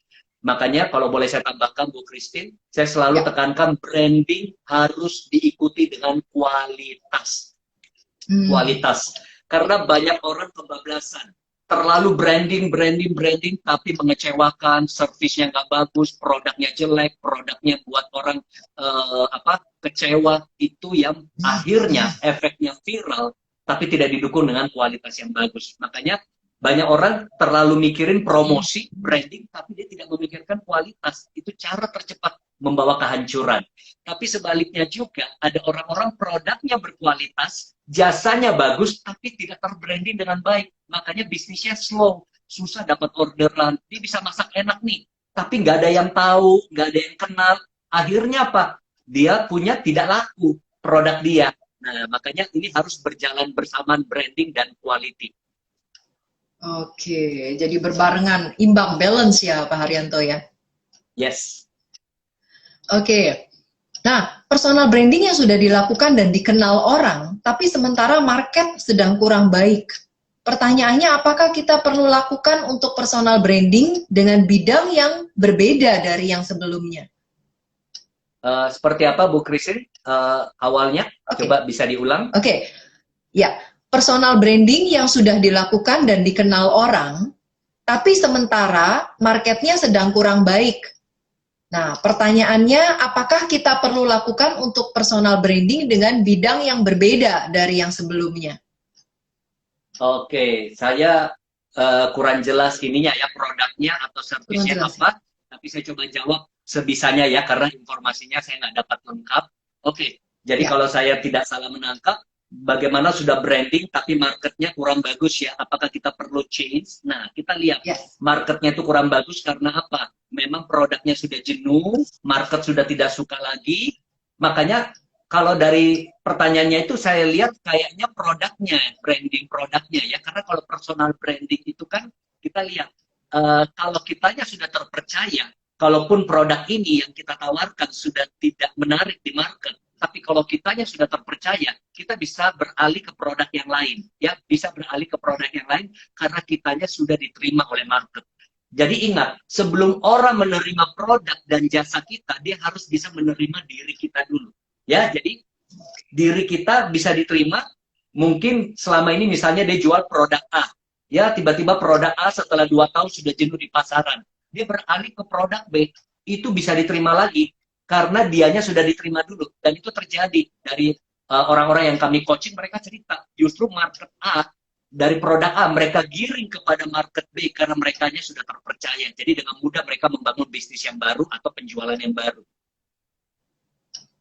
Makanya kalau boleh saya tambahkan, Bu Christine, saya selalu tekankan branding harus diikuti dengan kualitas. Kualitas. Karena banyak orang kebablasan. Terlalu branding, tapi mengecewakan, servisnya nggak bagus, produknya jelek, produknya buat orang kecewa, itu yang akhirnya efeknya viral, tapi tidak didukung dengan kualitas yang bagus. Makanya banyak orang terlalu mikirin promosi, branding, tapi dia tidak memikirkan kualitas. Itu cara tercepat membawa kehancuran. Tapi sebaliknya juga, ada orang-orang produknya berkualitas, jasanya bagus, tapi tidak terbranding dengan baik. Makanya bisnisnya slow, susah dapat orderan. Dia bisa masak enak nih, tapi nggak ada yang tahu, nggak ada yang kenal. Akhirnya apa? Dia punya tidak laku produk dia. Nah, makanya ini harus berjalan bersamaan branding dan quality. Oke, jadi berbarengan, imbang, balance ya Pak Haryanto ya? Yes. Oke, nah personal branding yang sudah dilakukan dan dikenal orang, tapi sementara market sedang kurang baik. Pertanyaannya, apakah kita perlu lakukan untuk personal branding dengan bidang yang berbeda dari yang sebelumnya? Seperti apa Bu Christine awalnya? Coba bisa diulang? Oke, ya. Personal branding yang sudah dilakukan dan dikenal orang, tapi sementara marketnya sedang kurang baik. Nah, pertanyaannya, apakah kita perlu lakukan untuk personal branding dengan bidang yang berbeda dari yang sebelumnya? Oke, saya kurang jelas ininya ya, produknya atau servisnya apa. tapi saya coba jawab sebisanya ya, karena informasinya saya nggak dapat lengkap. Oke, jadi kalau saya tidak salah menangkap, bagaimana sudah branding tapi marketnya kurang bagus ya, apakah kita perlu change? Nah, kita lihat Yes. marketnya itu kurang bagus karena apa? Memang produknya sudah jenuh, market sudah tidak suka lagi, makanya kalau dari pertanyaannya itu saya lihat kayaknya produknya, branding produknya ya, karena kalau personal branding itu kan kita lihat kalau kitanya sudah terpercaya, kalaupun produk ini yang kita tawarkan sudah tidak menarik di market, tapi kalau kitanya sudah terpercaya, kita bisa beralih ke produk yang lain, ya, bisa beralih ke produk yang lain karena kitanya sudah diterima oleh market. Jadi ingat, sebelum orang menerima produk dan jasa kita, dia harus bisa menerima diri kita dulu. Ya, jadi diri kita bisa diterima. Mungkin selama ini misalnya dia jual produk A, ya tiba-tiba produk A setelah 2 tahun sudah jenuh di pasaran, dia beralih ke produk B, itu bisa diterima lagi karena dianya sudah diterima dulu. Dan itu terjadi dari orang-orang yang kami coaching, mereka cerita justru market A, dari produk A mereka giring kepada market B karena merekanya sudah terpercaya. Jadi dengan mudah mereka membangun bisnis yang baru atau penjualan yang baru.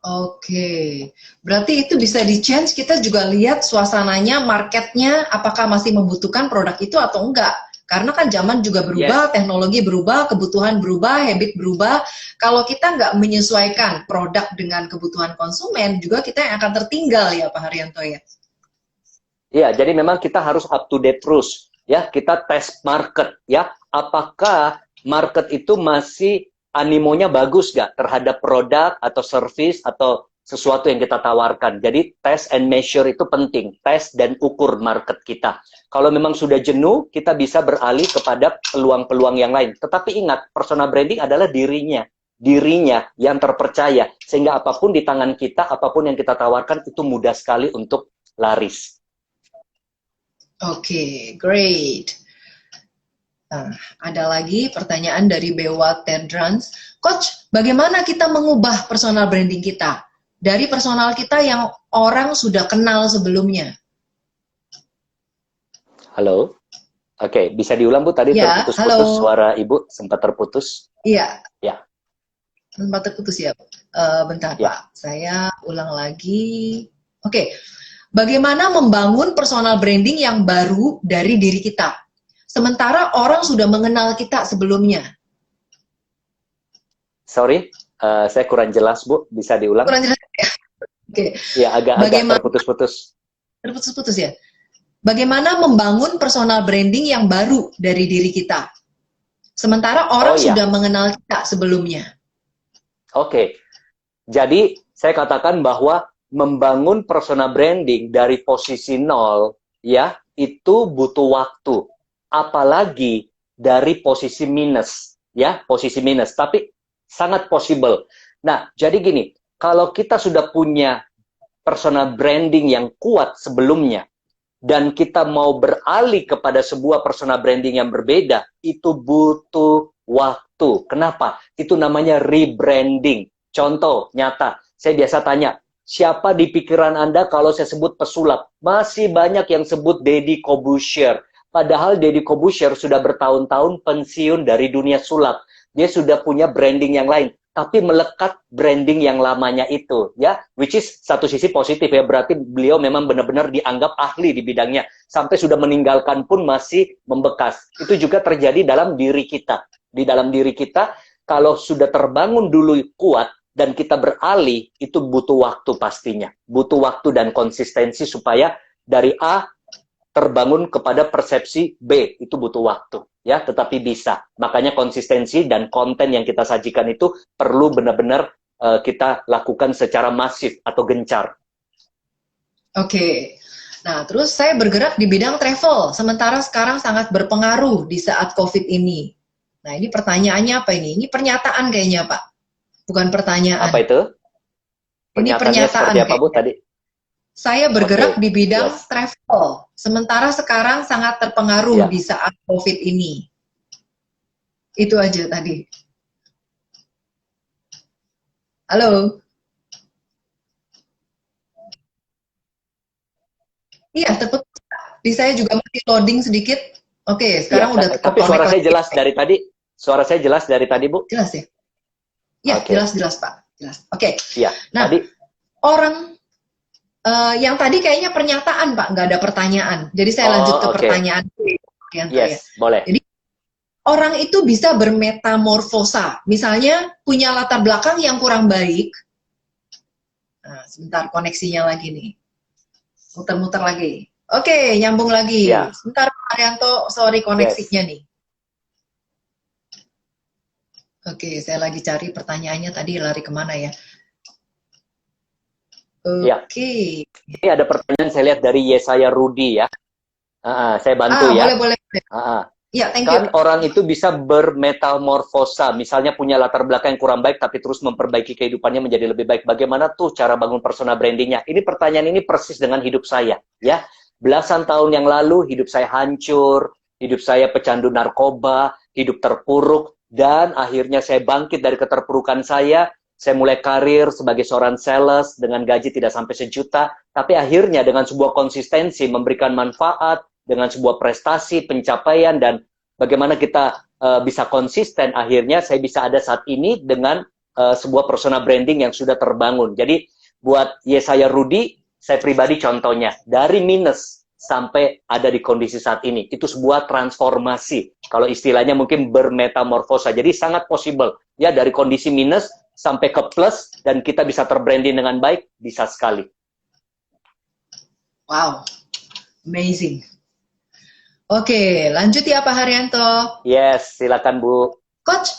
Oke, berarti itu bisa di-change, kita juga lihat suasananya, marketnya, apakah masih membutuhkan produk itu atau enggak. Karena kan zaman juga berubah, Yes. teknologi berubah, kebutuhan berubah, habit berubah. Kalau kita nggak menyesuaikan produk dengan kebutuhan konsumen, juga kita yang akan tertinggal ya Pak Haryanto ya? Iya, jadi memang kita harus up to date terus. Ya, kita tes market. Ya, apakah market itu masih animonya bagus gak terhadap produk atau service atau sesuatu yang kita tawarkan. Jadi test and measure itu penting. Tes dan ukur market kita. Kalau memang sudah jenuh, kita bisa beralih kepada peluang-peluang yang lain. Tetapi ingat, personal branding adalah dirinya. Dirinya yang terpercaya. Sehingga apapun di tangan kita, apapun yang kita tawarkan, itu mudah sekali untuk laris. Oke, great. Nah, ada lagi pertanyaan dari Bewa Tedrans. Coach, bagaimana kita mengubah personal branding kita? Dari personal kita yang orang sudah kenal sebelumnya. Halo? Oke, bisa diulang Bu? Tadi Ya, terputus-putus halo. suara Ibu, sempat terputus. Iya. Ya. Sempat terputus ya. Bentar Ya. Pak, saya ulang lagi. Oke, bagaimana membangun personal branding yang baru dari diri kita? Sementara orang sudah mengenal kita sebelumnya. Sorry, saya kurang jelas Bu, bisa diulang? Kurang jelas ya? Oke. Ya, agak terputus-putus. Terputus-putus ya. Bagaimana membangun personal branding yang baru dari diri kita? Sementara orang sudah mengenal kita sebelumnya. Oke. Jadi, saya katakan bahwa membangun personal branding dari posisi nol, ya, itu butuh waktu. Apalagi dari posisi minus, ya, posisi minus. Tapi sangat possible. Nah, jadi gini, kalau kita sudah punya personal branding yang kuat sebelumnya, dan kita mau beralih kepada sebuah personal branding yang berbeda, itu butuh waktu. Kenapa? Itu namanya rebranding. Contoh nyata, saya biasa tanya, siapa di pikiran Anda kalau saya sebut pesulap? Masih banyak yang sebut Deddy Corbuzier. Padahal Deddy Corbuzier sudah bertahun-tahun pensiun dari dunia sulap. Dia sudah punya branding yang lain, tapi melekat branding yang lamanya itu, ya, which is satu sisi positif ya, berarti beliau memang benar-benar dianggap ahli di bidangnya, sampai sudah meninggalkan pun masih membekas. Itu juga terjadi dalam diri kita. Di dalam diri kita, kalau sudah terbangun dulu kuat, dan kita beralih, itu butuh waktu pastinya. Butuh waktu dan konsistensi supaya dari A terbangun kepada persepsi B, itu butuh waktu. Ya, tetapi bisa. Makanya konsistensi dan konten yang kita sajikan itu perlu benar-benar kita lakukan secara masif atau gencar. Oke. Nah, terus saya bergerak di bidang travel, sementara sekarang sangat berpengaruh di saat COVID ini. Nah, ini pertanyaannya apa ini? Ini pernyataan kayaknya, Pak. Bukan pertanyaan. Apa itu? Ini pernyataan seperti apa, Bu, tadi? Saya bergerak di bidang Yes. travel, sementara sekarang sangat terpengaruh di saat COVID ini. Itu aja tadi. Halo? Iya, terputus. Di saya juga masih loading sedikit. Oke, sekarang udah Tapi suara saya jelas dari tadi. Suara saya jelas dari tadi, Bu? Jelas ya? Ya, Oke. jelas Pak. Jelas. Oke. Iya. Nah, Tadi orang yang tadi kayaknya pernyataan Pak, nggak ada pertanyaan. Jadi saya lanjut ke oke. pertanyaan Rianto ya. Yes, boleh. Jadi orang itu bisa bermetamorfosa. Misalnya punya latar belakang yang kurang baik. Nah, sebentar koneksinya lagi nih. Muter-muter lagi. Oke, nyambung lagi. Ya. Sebentar Pak Haryanto, sorry koneksinya nih. Oke, saya lagi cari pertanyaannya tadi lari kemana ya? Oke. Ini ada pertanyaan saya lihat dari Yesaya Rudi ya. Saya bantu ya. Boleh. Ya, thank you. Kan orang itu bisa bermetamorfosa, misalnya punya latar belakang yang kurang baik tapi terus memperbaiki kehidupannya menjadi lebih baik. Bagaimana tuh cara bangun personal brandingnya? Ini pertanyaan ini persis dengan hidup saya, ya. Belasan tahun yang lalu hidup saya hancur, hidup saya pecandu narkoba, hidup terpuruk, dan akhirnya saya bangkit dari keterpurukan saya. Saya mulai karir sebagai seorang sales dengan gaji tidak sampai 1 juta, tapi akhirnya dengan sebuah konsistensi memberikan manfaat, dengan sebuah prestasi, pencapaian, dan bagaimana kita bisa konsisten, akhirnya saya bisa ada saat ini dengan sebuah personal branding yang sudah terbangun. Jadi buat Yesaya Rudi, saya pribadi contohnya, dari minus sampai ada di kondisi saat ini. Itu sebuah transformasi. Kalau istilahnya mungkin bermetamorfosa. Jadi sangat possible. Ya, dari kondisi minus sampai ke plus, dan kita bisa terbranding dengan baik, bisa sekali. Wow, amazing. Oke, lanjut ya Pak Haryanto. Yes, silakan Bu. Coach,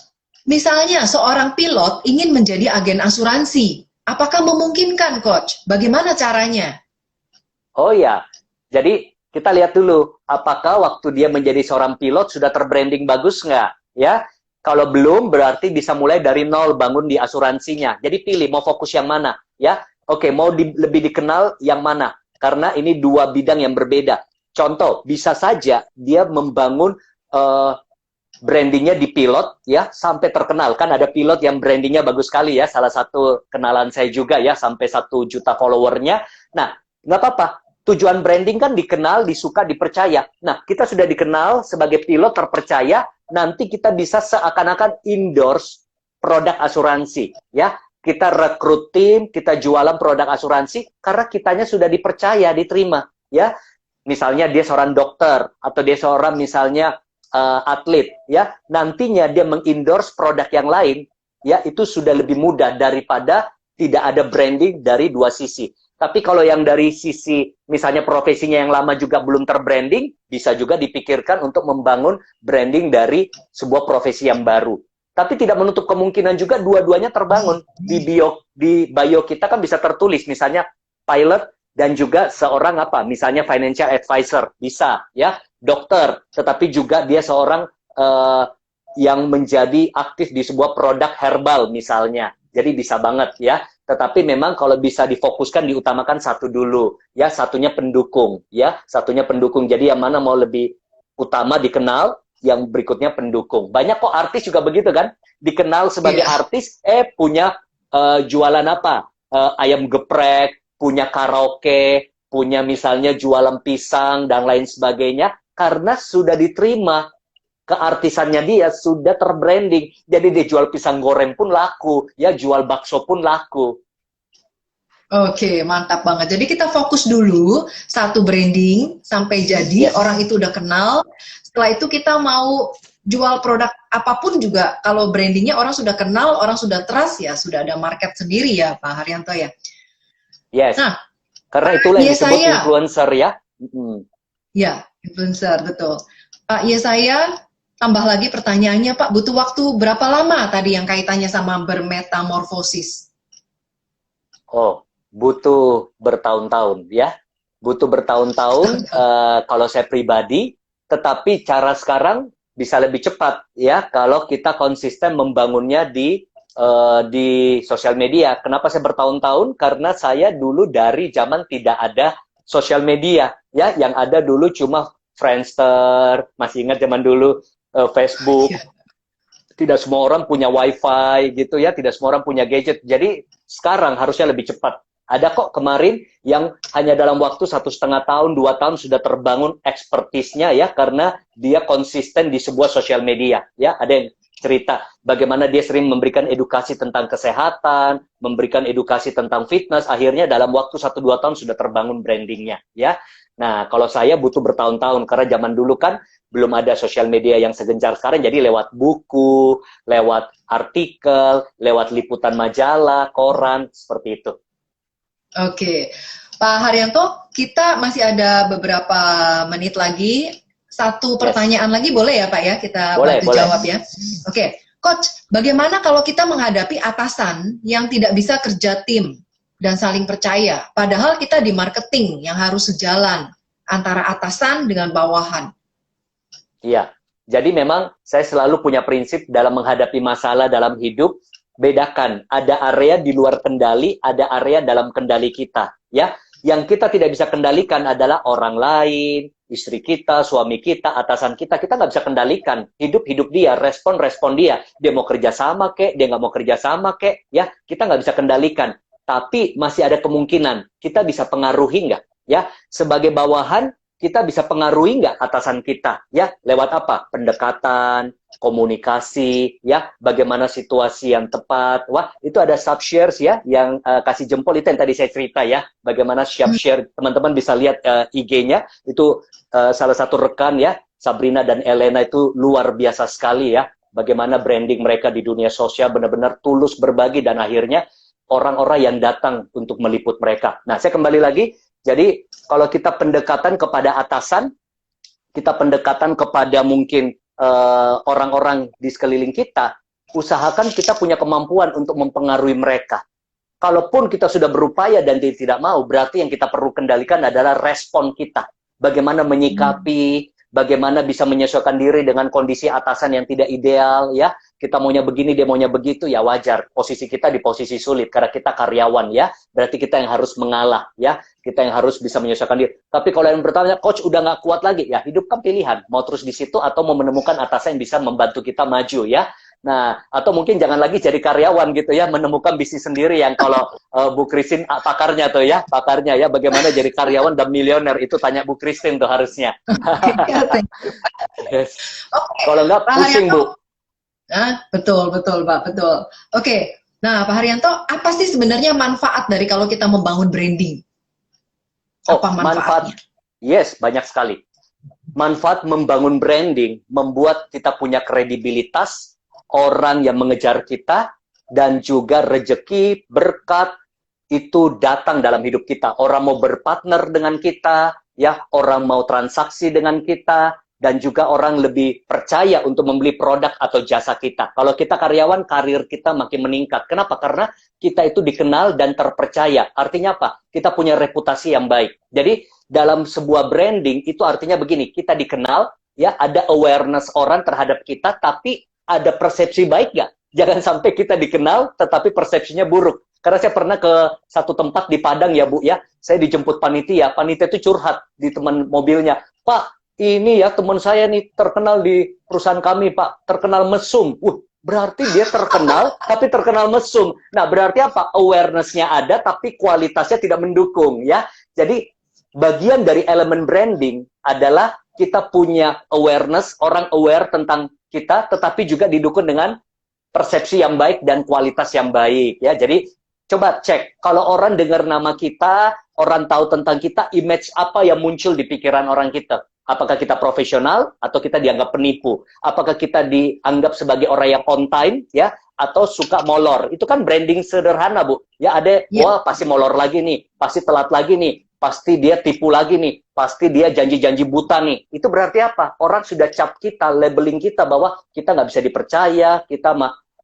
misalnya seorang pilot ingin menjadi agen asuransi. Apakah memungkinkan, Coach? Bagaimana caranya? Oh ya, jadi kita lihat dulu, apakah waktu dia menjadi seorang pilot sudah terbranding bagus nggak? Ya, kalau belum berarti bisa mulai dari nol bangun di asuransinya. Jadi pilih mau fokus yang mana, ya? Oke, mau lebih dikenal yang mana? Karena ini dua bidang yang berbeda. Contoh, bisa saja dia membangun brandingnya di pilot, ya, sampai terkenal. Kan ada pilot yang brandingnya bagus sekali ya, salah satu kenalan saya juga ya, sampai 1 juta followernya. Nah, nggak apa-apa. Tujuan branding kan dikenal, disuka, dipercaya. Nah, kita sudah dikenal sebagai pilot terpercaya, nanti kita bisa seakan-akan endorse produk asuransi, ya. Kita rekrut tim, kita jualan produk asuransi, karena kitanya sudah dipercaya, diterima, ya. Misalnya dia seorang dokter, atau dia seorang misalnya atlet, ya. Nantinya dia mengendorse produk yang lain, ya, itu sudah lebih mudah daripada tidak ada branding dari dua sisi. Tapi kalau yang dari sisi misalnya profesinya yang lama juga belum terbranding, bisa juga dipikirkan untuk membangun branding dari sebuah profesi yang baru. Tapi tidak menutup kemungkinan juga dua-duanya terbangun. Di bio kita kan bisa tertulis misalnya pilot dan juga seorang apa? Misalnya financial advisor, bisa ya, dokter, tetapi juga dia seorang yang menjadi aktif di sebuah produk herbal misalnya. Jadi bisa banget ya. Tetapi memang kalau bisa difokuskan, diutamakan satu dulu, ya, satunya pendukung, ya, satunya pendukung. Jadi yang mana mau lebih utama dikenal, yang berikutnya pendukung. Banyak kok artis juga begitu kan, dikenal sebagai artis, punya jualan apa? Ayam geprek, punya karaoke, punya misalnya jualan pisang dan lain sebagainya, karena sudah diterima. Keartisannya dia sudah terbranding. Jadi dia jual pisang goreng pun laku, ya, jual bakso pun laku. Oke, mantap banget. Jadi kita fokus dulu satu branding sampai jadi orang itu udah kenal. Setelah itu kita mau jual produk apapun juga, kalau brandingnya orang sudah kenal, orang sudah trust, ya sudah ada market sendiri ya Pak Haryanto ya. Yes. Nah, karena itulah yang disebut influencer ya. Ya, influencer, betul. Pak Yesaya, tambah lagi pertanyaannya Pak, butuh waktu berapa lama tadi yang kaitannya sama bermetamorfosis? Oh, butuh bertahun-tahun ya. Butuh bertahun-tahun kalau saya pribadi, tetapi cara sekarang bisa lebih cepat ya kalau kita konsisten membangunnya di sosial media. Kenapa saya bertahun-tahun? Karena saya dulu dari zaman tidak ada sosial media ya, yang ada dulu cuma Friendster, masih ingat zaman dulu Facebook. Tidak semua orang punya wifi gitu ya, tidak semua orang punya gadget. Jadi sekarang harusnya lebih cepat. Ada kok kemarin yang hanya dalam waktu 1,5 tahun, 2 tahun sudah terbangun ekspertisnya ya, karena dia konsisten di sebuah sosial media ya. Ada yang cerita bagaimana dia sering memberikan edukasi tentang kesehatan, memberikan edukasi tentang fitness, akhirnya dalam waktu 1-2 tahun sudah terbangun brandingnya, ya. Nah, kalau saya butuh bertahun-tahun, karena zaman dulu kan belum ada sosial media yang segencar sekarang, jadi lewat buku, lewat artikel, lewat liputan majalah, koran, seperti itu. Oke, Pak Haryanto, kita masih ada beberapa menit lagi. Satu pertanyaan lagi boleh ya Pak ya, kita bantu jawab ya. Oke, Coach, bagaimana kalau kita menghadapi atasan yang tidak bisa kerja tim dan saling percaya, padahal kita di marketing yang harus sejalan antara atasan dengan bawahan? Iya, jadi memang saya selalu punya prinsip dalam menghadapi masalah dalam hidup, bedakan, ada area di luar kendali, ada area dalam kendali kita, ya. Yang kita tidak bisa kendalikan adalah orang lain, istri kita, suami kita, atasan kita nggak bisa kendalikan. Hidup dia, respon dia. Dia mau kerja sama kek, dia nggak mau kerja sama kek, ya kita nggak bisa kendalikan. Tapi masih ada kemungkinan kita bisa pengaruhi nggak, ya sebagai bawahan kita bisa pengaruhi nggak atasan kita, ya lewat apa? Pendekatan, komunikasi, ya bagaimana situasi yang tepat. Wah itu ada subshares ya yang kasih jempol, itu yang tadi saya cerita ya, bagaimana share, teman-teman bisa lihat IG-nya itu salah satu rekan ya, Sabrina dan Elena itu luar biasa sekali ya, bagaimana branding mereka di dunia sosial benar-benar tulus berbagi dan akhirnya orang-orang yang datang untuk meliput mereka. Nah saya kembali lagi, jadi kalau kita pendekatan kepada atasan, kita pendekatan kepada mungkin orang-orang di sekeliling kita, usahakan kita punya kemampuan untuk mempengaruhi mereka. Kalaupun kita sudah berupaya dan dia tidak mau, berarti yang kita perlu kendalikan adalah respon kita. Bagaimana menyikapi, bagaimana bisa menyesuaikan diri dengan kondisi atasan yang tidak ideal, ya. Kita maunya begini, dia maunya begitu, ya wajar. Posisi kita di posisi sulit, karena kita karyawan, ya. Berarti kita yang harus mengalah, ya. Kita yang harus bisa menyesuaikan diri. Tapi kalau yang bertanya, Coach udah nggak kuat lagi, ya hidup kan pilihan. Mau terus di situ atau mau menemukan atasan yang bisa membantu kita maju, ya. Nah, atau mungkin jangan lagi jadi karyawan gitu ya, menemukan bisnis sendiri yang kalau Bu Christine pakarnya tuh ya, pakarnya ya, bagaimana jadi karyawan dan milioner, itu tanya Bu Christine tuh harusnya. Yes. Okay. Kalau nggak pusing Bu. Nah, betul Pak, betul. Oke, nah Pak Haryanto, apa sih sebenarnya manfaat dari kalau kita membangun branding? Apa manfaatnya? Yes, banyak sekali. Manfaat membangun branding, membuat kita punya kredibilitas, orang yang mengejar kita, dan juga rejeki, berkat, itu datang dalam hidup kita. Orang mau berpartner dengan kita, ya, orang mau transaksi dengan kita, dan juga orang lebih percaya untuk membeli produk atau jasa kita. Kalau kita karyawan, karir kita makin meningkat. Kenapa? Karena kita itu dikenal dan terpercaya. Artinya apa? Kita punya reputasi yang baik. Jadi, dalam sebuah branding, itu artinya begini, kita dikenal, ya, ada awareness orang terhadap kita, tapi ada persepsi baik nggak? Jangan sampai kita dikenal, tetapi persepsinya buruk. Karena saya pernah ke satu tempat di Padang ya Bu, ya. Saya dijemput panitia itu curhat di teman mobilnya. Pak, ini ya teman saya nih terkenal di perusahaan kami Pak, terkenal mesum. Berarti dia terkenal, tapi terkenal mesum. Nah berarti apa? Awareness-nya ada, tapi kualitasnya tidak mendukung ya. Jadi bagian dari elemen branding adalah kita punya awareness, orang aware tentang kita, tetapi juga didukung dengan persepsi yang baik dan kualitas yang baik ya. Jadi coba cek, kalau orang dengar nama kita, orang tahu tentang kita, image apa yang muncul di pikiran orang kita? Apakah kita profesional atau kita dianggap penipu? Apakah kita dianggap sebagai orang yang on time ya atau suka molor? Itu kan branding sederhana, Bu. Ya ada, wah pasti molor lagi nih, pasti telat lagi nih, pasti dia tipu lagi nih, pasti dia janji-janji buta nih. Itu berarti apa? Orang sudah cap kita, labeling kita bahwa kita nggak bisa dipercaya, kita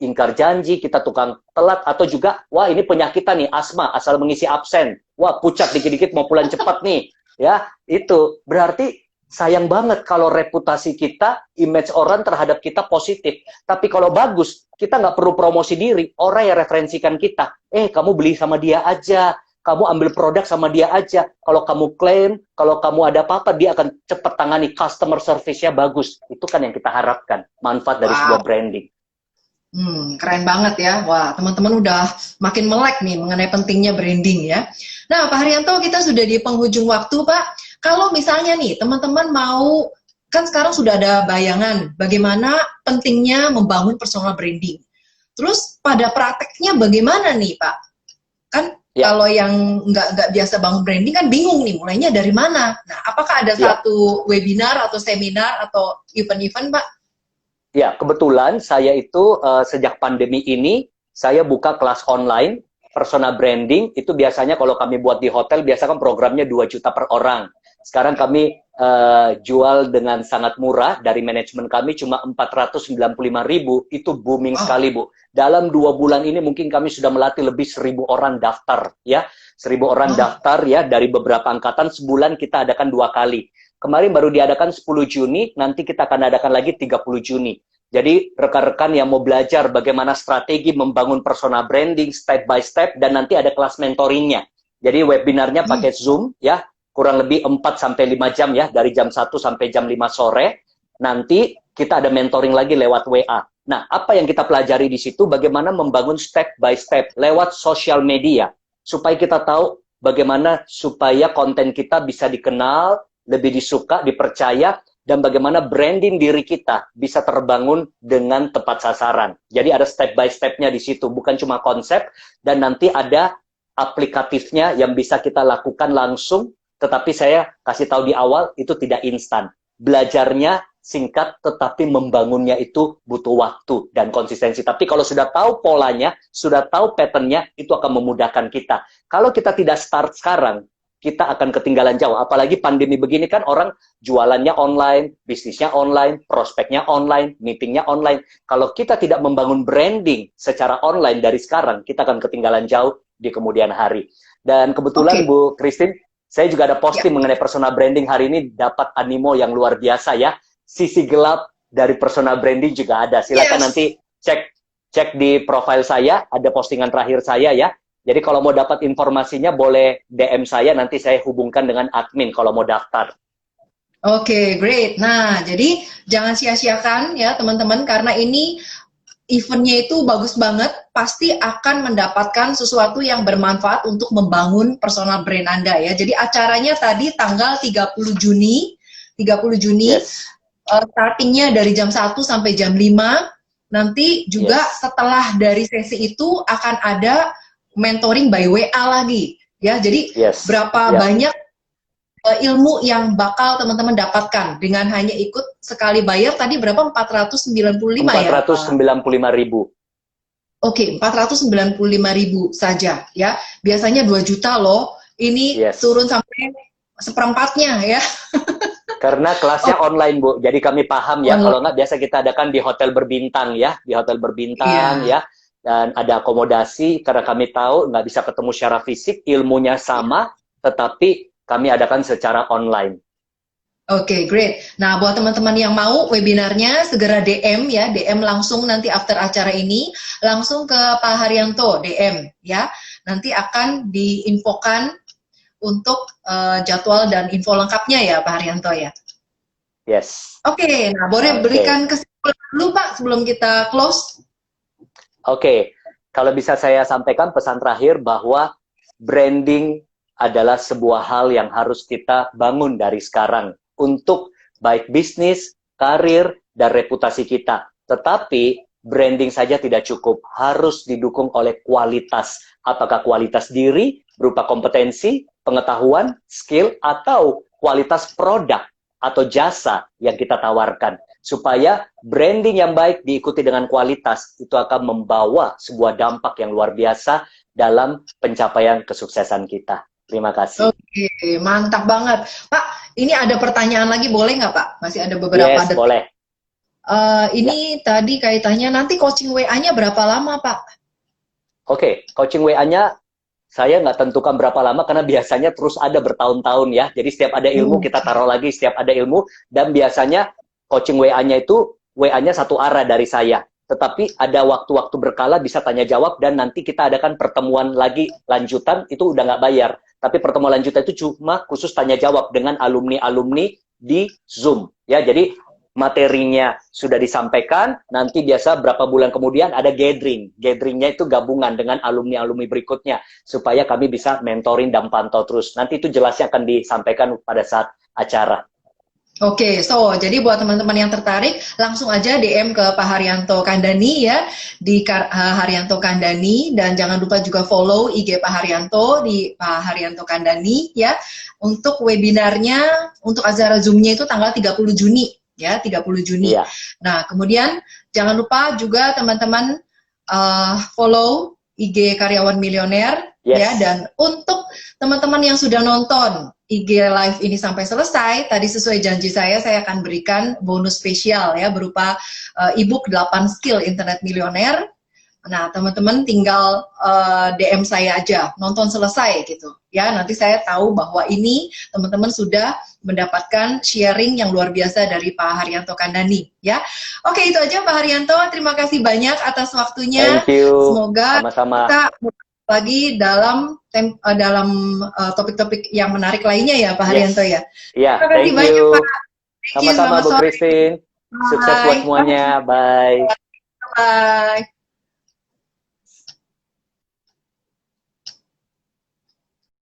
ingkar janji, kita tukang telat, atau juga, wah ini penyakitan nih, asma, asal mengisi absen. Wah pucat dikit-dikit mau pulang cepat nih. Ya, itu berarti sayang banget kalau reputasi kita, image orang terhadap kita positif. Tapi kalau bagus, kita nggak perlu promosi diri. Orang yang referensikan kita, kamu beli sama dia aja, kamu ambil produk sama dia aja. Kalau kamu klaim, kalau kamu ada apa-apa, dia akan cepat tangani, customer service-nya bagus. Itu kan yang kita harapkan, manfaat dari sebuah branding. Keren banget ya. Wah, teman-teman udah makin melek nih mengenai pentingnya branding ya. Nah, Pak Haryanto, kita sudah di penghujung waktu, Pak. Kalau misalnya nih, teman-teman mau kan sekarang sudah ada bayangan bagaimana pentingnya membangun personal branding. Terus pada prakteknya bagaimana nih Pak? Kan Ya. kalau yang nggak biasa bangun branding kan bingung nih mulainya dari mana. Nah, apakah ada Ya. satu webinar atau seminar atau event-event Pak? Ya, kebetulan saya itu sejak pandemi ini, saya buka kelas online, personal branding, itu biasanya kalau kami buat di hotel, biasa kan programnya 2 juta per orang. Sekarang kami jual dengan sangat murah, dari manajemen kami cuma 495.000, itu booming sekali Bu. Dalam 2 bulan ini mungkin kami sudah melatih lebih 1.000 orang daftar, ya. 1.000 orang daftar ya, dari beberapa angkatan, sebulan kita adakan 2 kali. Kemarin baru diadakan 10 Juni, nanti kita akan adakan lagi 30 Juni. Jadi rekan-rekan yang mau belajar bagaimana strategi membangun personal branding step by step, dan nanti ada kelas mentoringnya. Jadi webinarnya pakai Zoom ya, kurang lebih 4-5 jam ya, dari jam 1 sampai jam 5 sore. Nanti kita ada mentoring lagi lewat WA. Nah, apa yang kita pelajari di situ, bagaimana membangun step by step lewat sosial media, supaya kita tahu bagaimana supaya konten kita bisa dikenal, lebih disuka, dipercaya, dan bagaimana branding diri kita bisa terbangun dengan tepat sasaran. Jadi ada step by step-nya di situ, bukan cuma konsep, dan nanti ada aplikatifnya yang bisa kita lakukan langsung, tetapi saya kasih tahu di awal, itu tidak instan. Belajarnya singkat, tetapi membangunnya itu butuh waktu dan konsistensi. Tapi kalau sudah tahu polanya, sudah tahu patternnya, itu akan memudahkan kita. Kalau kita tidak start sekarang, kita akan ketinggalan jauh. Apalagi pandemi begini kan orang jualannya online, bisnisnya online, prospeknya online, meetingnya online. Kalau kita tidak membangun branding secara online dari sekarang, kita akan ketinggalan jauh di kemudian hari. Dan kebetulan Bu Christine, saya juga ada posting mengenai personal branding hari ini, dapat animo yang luar biasa ya. Sisi gelap dari personal branding juga ada. Silakan nanti cek di profil saya, ada postingan terakhir saya ya. Jadi kalau mau dapat informasinya boleh DM saya, nanti saya hubungkan dengan admin kalau mau daftar. Oke, great. Nah, jadi jangan sia-siakan ya teman-teman, karena ini eventnya itu bagus banget, pasti akan mendapatkan sesuatu yang bermanfaat untuk membangun personal brand Anda ya. Jadi acaranya tadi tanggal 30 Juni, startingnya dari jam 1 sampai jam 5. Nanti juga setelah dari sesi itu akan ada mentoring by WA lagi ya. Jadi berapa banyak ilmu yang bakal teman-teman dapatkan dengan hanya ikut sekali bayar tadi berapa? 495 ya? 495.000. Oke, 495.000 saja ya. Biasanya 2 juta loh. Ini turun sampai seperempatnya ya. Karena kelasnya online Bu, jadi kami paham ya. Kalau nggak biasa kita adakan di hotel berbintang ya, di hotel berbintang ya. Dan ada akomodasi, karena kami tahu nggak bisa ketemu secara fisik, ilmunya sama, tetapi kami adakan secara online. Oke, great. Nah, buat teman-teman yang mau webinarnya, segera DM ya, DM langsung nanti after acara ini, langsung ke Pak Haryanto, DM ya. Nanti akan diinfokan untuk jadwal dan info lengkapnya ya Pak Haryanto ya. Yes. Oke, nah boleh berikan kesimpulan dulu Pak sebelum kita close. Oke, kalau bisa saya sampaikan pesan terakhir bahwa branding adalah sebuah hal yang harus kita bangun dari sekarang untuk baik bisnis, karir, dan reputasi kita. Tetapi branding saja tidak cukup, harus didukung oleh kualitas. Apakah kualitas diri berupa kompetensi, pengetahuan, skill, atau kualitas produk atau jasa yang kita tawarkan. Supaya branding yang baik diikuti dengan kualitas, itu akan membawa sebuah dampak yang luar biasa dalam pencapaian kesuksesan kita. Terima kasih. Oke, mantap banget. Pak, ini ada pertanyaan lagi, boleh nggak Pak? Masih ada beberapa detik. Boleh. Ini tadi kaitannya, nanti coaching WA-nya berapa lama Pak? Oke, coaching WA-nya saya nggak tentukan berapa lama, karena biasanya terus ada bertahun-tahun ya. Jadi setiap ada ilmu, kita taruh lagi setiap ada ilmu, dan biasanya coaching WA-nya itu, WA-nya satu arah dari saya. Tetapi ada waktu-waktu berkala bisa tanya jawab, dan nanti kita adakan pertemuan lagi lanjutan, itu udah nggak bayar. Tapi pertemuan lanjutan itu cuma khusus tanya jawab dengan alumni-alumni di Zoom. Ya, jadi materinya sudah disampaikan, nanti biasa berapa bulan kemudian ada gathering. Gatheringnya itu gabungan dengan alumni-alumni berikutnya, supaya kami bisa mentoring dan pantau terus. Nanti itu jelasnya akan disampaikan pada saat acara. Oke, so jadi buat teman-teman yang tertarik langsung aja DM ke Pak Haryanto Kandani ya di Haryanto Kandani, dan jangan lupa juga follow IG Pak Haryanto di Pak Haryanto Kandani ya. Untuk webinarnya, untuk acara Zoom-nya itu tanggal 30 Juni ya, 30 Juni. Iya. Nah, kemudian jangan lupa juga teman-teman follow IG Karyawan Milioner ya, dan untuk teman-teman yang sudah nonton IG live ini sampai selesai, tadi sesuai janji saya akan berikan bonus spesial ya berupa ebook 8 skill internet milioner. Nah, teman-teman tinggal DM saya aja, nonton selesai gitu. Ya, nanti saya tahu bahwa ini teman-teman sudah mendapatkan sharing yang luar biasa dari Pak Haryanto Kandani ya. Oke, itu aja Pak Haryanto. Terima kasih banyak atas waktunya. Thank you. Semoga Sama-sama. kita lagi dalam topik-topik yang menarik lainnya ya Pak Haryanto ya. Iya, Terima kasih thank banyak you. Pak. Sama-sama Bu Christine. Sukses buat semuanya. Bye. Bye.